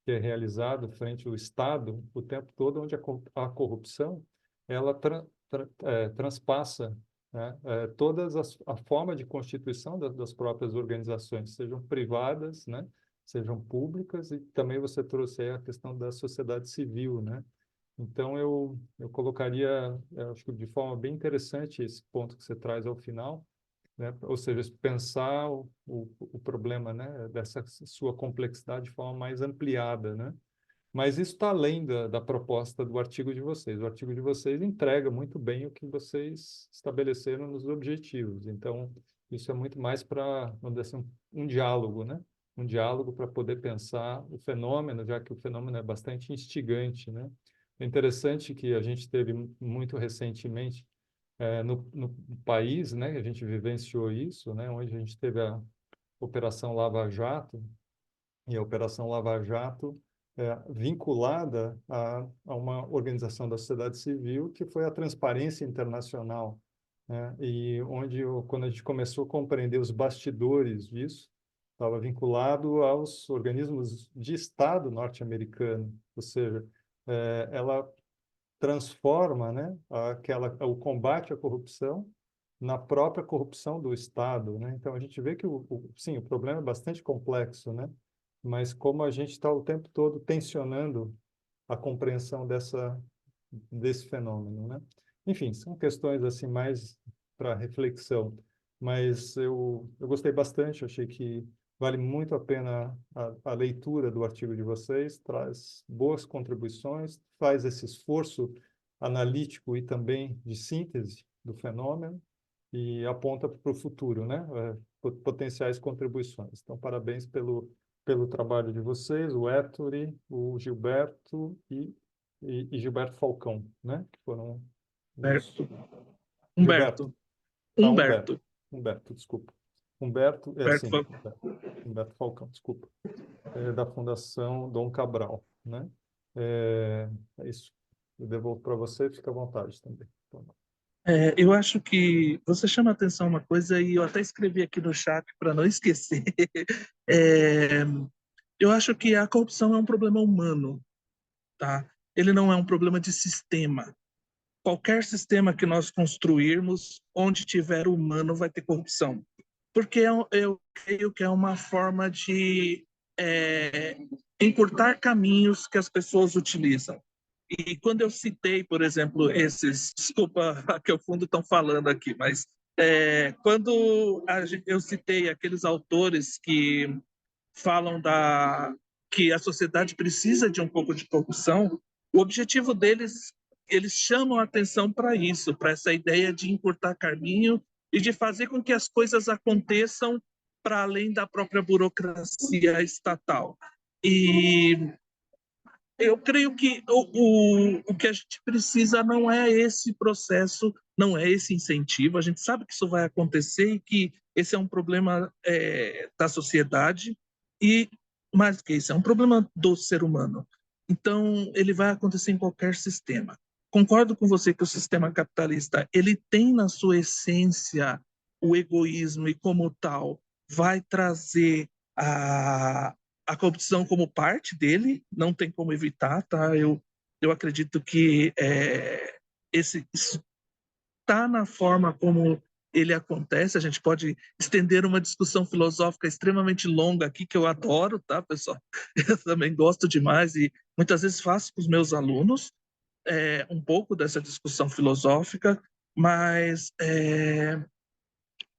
Speaker 1: que é realizado frente ao Estado o tempo todo, onde a corrupção ela transpassa, né, a forma de constituição das próprias organizações, sejam privadas, né, sejam públicas, e também você trouxe aí a questão da sociedade civil, né? Então, eu colocaria, eu acho que de forma bem interessante esse ponto que você traz ao final, né? Ou seja, pensar o problema, né, dessa sua complexidade de forma mais ampliada, né? Mas isso está além da proposta do artigo de vocês. O artigo de vocês entrega muito bem o que vocês estabeleceram nos objetivos. Então, isso é muito mais para, vamos dizer assim, um diálogo, né? Um diálogo para poder pensar o fenômeno, já que o fenômeno é bastante instigante, né? É interessante que a gente teve muito recentemente no país, né, a gente vivenciou isso, né, onde a gente teve a Operação Lava Jato, e a Operação Lava Jato vinculada a uma organização da sociedade civil, que foi a Transparência Internacional, né, e onde, quando a gente começou a compreender os bastidores disso, estava vinculado aos organismos de Estado norte-americano, ou seja, ela transforma, né, o combate à corrupção na própria corrupção do Estado, né? Então a gente vê que sim, o problema é bastante complexo, né? Mas como a gente está o tempo todo tensionando a compreensão desse fenômeno, né? Enfim, são questões assim mais para reflexão, mas eu gostei bastante, achei que vale muito a pena a leitura do artigo de vocês, traz boas contribuições, faz esse esforço analítico e também de síntese do fenômeno e aponta para o futuro, né? Potenciais contribuições. Então, parabéns pelo trabalho de vocês, o Ettore, o Gilberto e Gilberto Falcão, né? Que foram os...
Speaker 9: Humberto.
Speaker 1: Humberto. Humberto, desculpa. Humberto, sim, Humberto Falcão, desculpa. Da Fundação Dom Cabral, né? É isso. Eu devolvo para você, fica à vontade também.
Speaker 9: Eu acho que você chama a atenção uma coisa, e eu até escrevi aqui no chat para não esquecer. Eu acho que a corrupção é um problema humano, tá? Ele não é um problema de sistema. Qualquer sistema que nós construirmos, onde tiver humano, vai ter corrupção. Porque eu creio que é uma forma de encurtar caminhos que as pessoas utilizam. E quando eu citei, por exemplo, desculpa que ao fundo estão falando aqui, mas quando eu citei aqueles autores que falam que a sociedade precisa de um pouco de corrupção, o objetivo deles, eles chamam a atenção para isso, para essa ideia de encurtar caminho e de fazer com que as coisas aconteçam para além da própria burocracia estatal. E eu creio que o que a gente precisa não é esse processo, não é esse incentivo. A gente sabe que isso vai acontecer e que esse é um problema da sociedade, e mais que isso, é um problema do ser humano. Então, ele vai acontecer em qualquer sistema. Concordo com você que o sistema capitalista, ele tem na sua essência o egoísmo, e como tal vai trazer a corrupção como parte dele, não tem como evitar, tá? Eu acredito que isso está na forma como ele acontece. A gente pode estender uma discussão filosófica extremamente longa aqui, que eu adoro, tá, pessoal? Eu também gosto demais e muitas vezes faço com os meus alunos um pouco dessa discussão filosófica, mas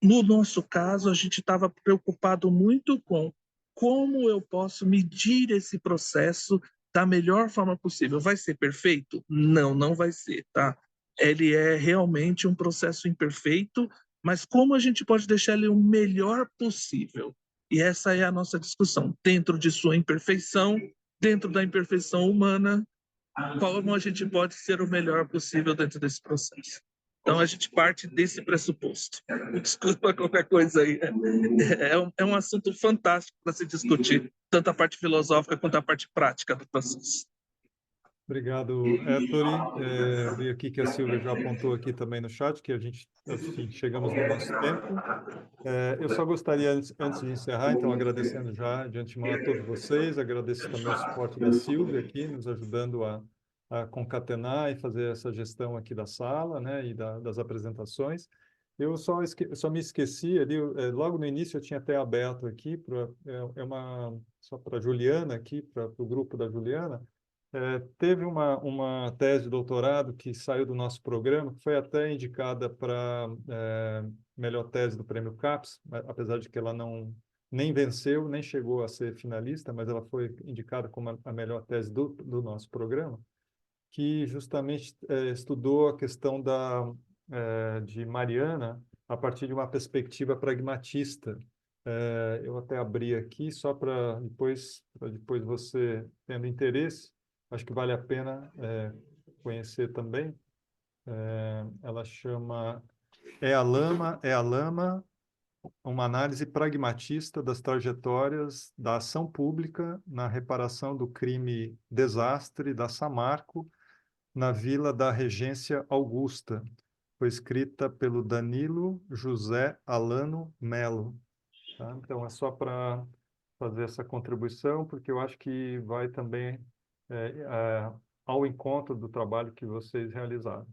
Speaker 9: no nosso caso, a gente estava preocupado muito com como eu posso medir esse processo da melhor forma possível. Vai ser perfeito? Não, não vai ser, tá? ele é realmente um processo imperfeito, mas como a gente pode deixar ele o melhor possível? E essa é a nossa discussão, dentro de sua imperfeição, dentro da imperfeição humana, como a gente pode ser o melhor possível dentro desse processo. Então, a gente parte desse pressuposto. Desculpa qualquer coisa aí. É um assunto fantástico para se discutir, tanto a parte filosófica quanto a parte prática do processo.
Speaker 1: Obrigado, Ettore. Eu vi aqui que a Silvia já apontou aqui também no chat que a gente, assim, chegamos no nosso tempo. Eu só gostaria, antes de encerrar, então, agradecendo já de antemão a todos vocês, agradeço também o suporte da Silvia aqui, nos ajudando a concatenar e fazer essa gestão aqui da sala, né, e das apresentações. Eu só me esqueci ali, logo no início eu tinha até aberto aqui, só para a Juliana aqui, para o grupo da Juliana. Teve uma tese de doutorado que saiu do nosso programa, que foi até indicada para melhor tese do Prêmio CAPES, apesar de que ela nem venceu, nem chegou a ser finalista, mas ela foi indicada como a melhor tese do nosso programa, que justamente estudou a questão de Mariana a partir de uma perspectiva pragmatista. Eu até abri aqui só para depois você, tendo interesse, acho que vale a pena conhecer também. Ela chama É a Lama, uma análise pragmatista das trajetórias da ação pública na reparação do crime desastre da Samarco na Vila da Regência Augusta. Foi escrita pelo Danilo José Alano Melo. Tá? Então, é só para fazer essa contribuição, porque eu acho que vai também ao encontro do trabalho que vocês realizaram.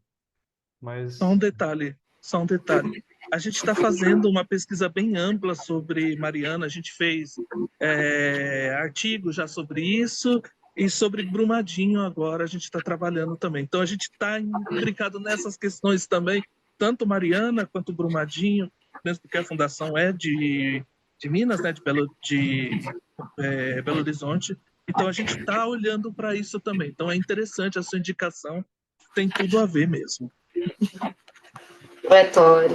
Speaker 1: Mas...
Speaker 9: Só um detalhe. A gente está fazendo uma pesquisa bem ampla sobre Mariana, a gente fez artigos já sobre isso, e sobre Brumadinho agora a gente está trabalhando também. Então, a gente está implicado nessas questões também, tanto Mariana quanto Brumadinho, mesmo porque a fundação é de Minas, né, de Belo Horizonte. Então, a gente está olhando para isso também. Então, é interessante a sua indicação, tem tudo a ver mesmo.
Speaker 5: Ettore,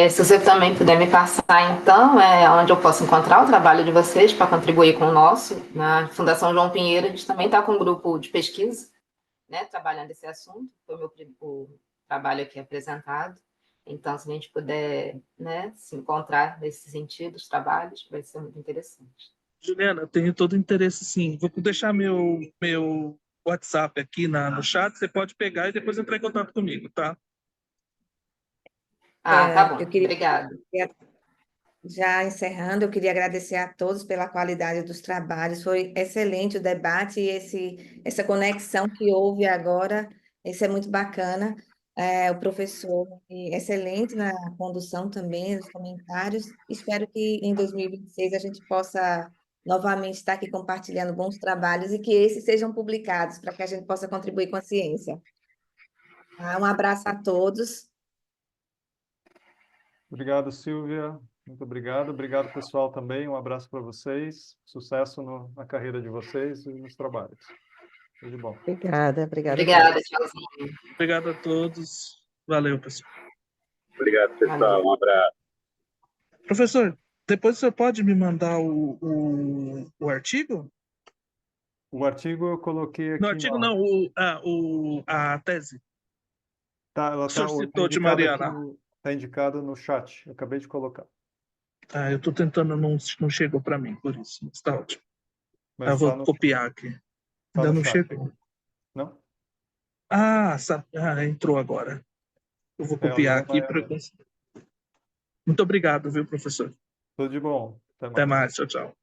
Speaker 5: se você também puder me passar, então, onde eu posso encontrar o trabalho de vocês para contribuir com o nosso. Na Fundação João Pinheiro, a gente também está com um grupo de pesquisa, né, trabalhando esse assunto, foi o trabalho aqui apresentado. Então, se a gente puder, né, se encontrar nesse sentido, os trabalhos, vai ser muito interessante.
Speaker 9: Juliana, tenho todo o interesse, sim. Vou deixar meu WhatsApp aqui no chat, você pode pegar e depois entrar em contato comigo, tá?
Speaker 5: Tá bom. Obrigada.
Speaker 2: Já encerrando, eu queria agradecer a todos pela qualidade dos trabalhos. Foi excelente o debate e essa conexão que houve agora. Isso é muito bacana. O professor excelente na condução também, nos comentários. Espero que em 2026 a gente possa novamente estar aqui compartilhando bons trabalhos e que esses sejam publicados para que a gente possa contribuir com a ciência. Um abraço a todos.
Speaker 1: Obrigado, Silvia. Muito obrigado. Obrigado, pessoal, também. Um abraço para vocês. Sucesso na carreira de vocês e nos trabalhos. Tudo de bom.
Speaker 6: Obrigada.
Speaker 5: Obrigada, tchauzinho.
Speaker 9: Obrigado a todos. Valeu, pessoal.
Speaker 10: Obrigado, pessoal. Um abraço.
Speaker 9: Professor, depois o senhor pode me mandar o artigo?
Speaker 1: O artigo eu coloquei aqui...
Speaker 9: No artigo não, a tese.
Speaker 1: Tá, ela
Speaker 9: o senhor citou de
Speaker 1: Mariana.
Speaker 9: Mariana.
Speaker 1: Está indicado no chat. Eu acabei de colocar.
Speaker 9: Eu estou tentando, não chegou para mim, por isso. Está ótimo.
Speaker 1: Mas
Speaker 9: eu vou copiar aqui. Ainda não chegou.
Speaker 1: Não?
Speaker 9: Entrou agora. Eu vou copiar aqui para... Muito obrigado, viu, professor?
Speaker 1: Tudo de bom.
Speaker 9: Até mais. Tchau, tchau.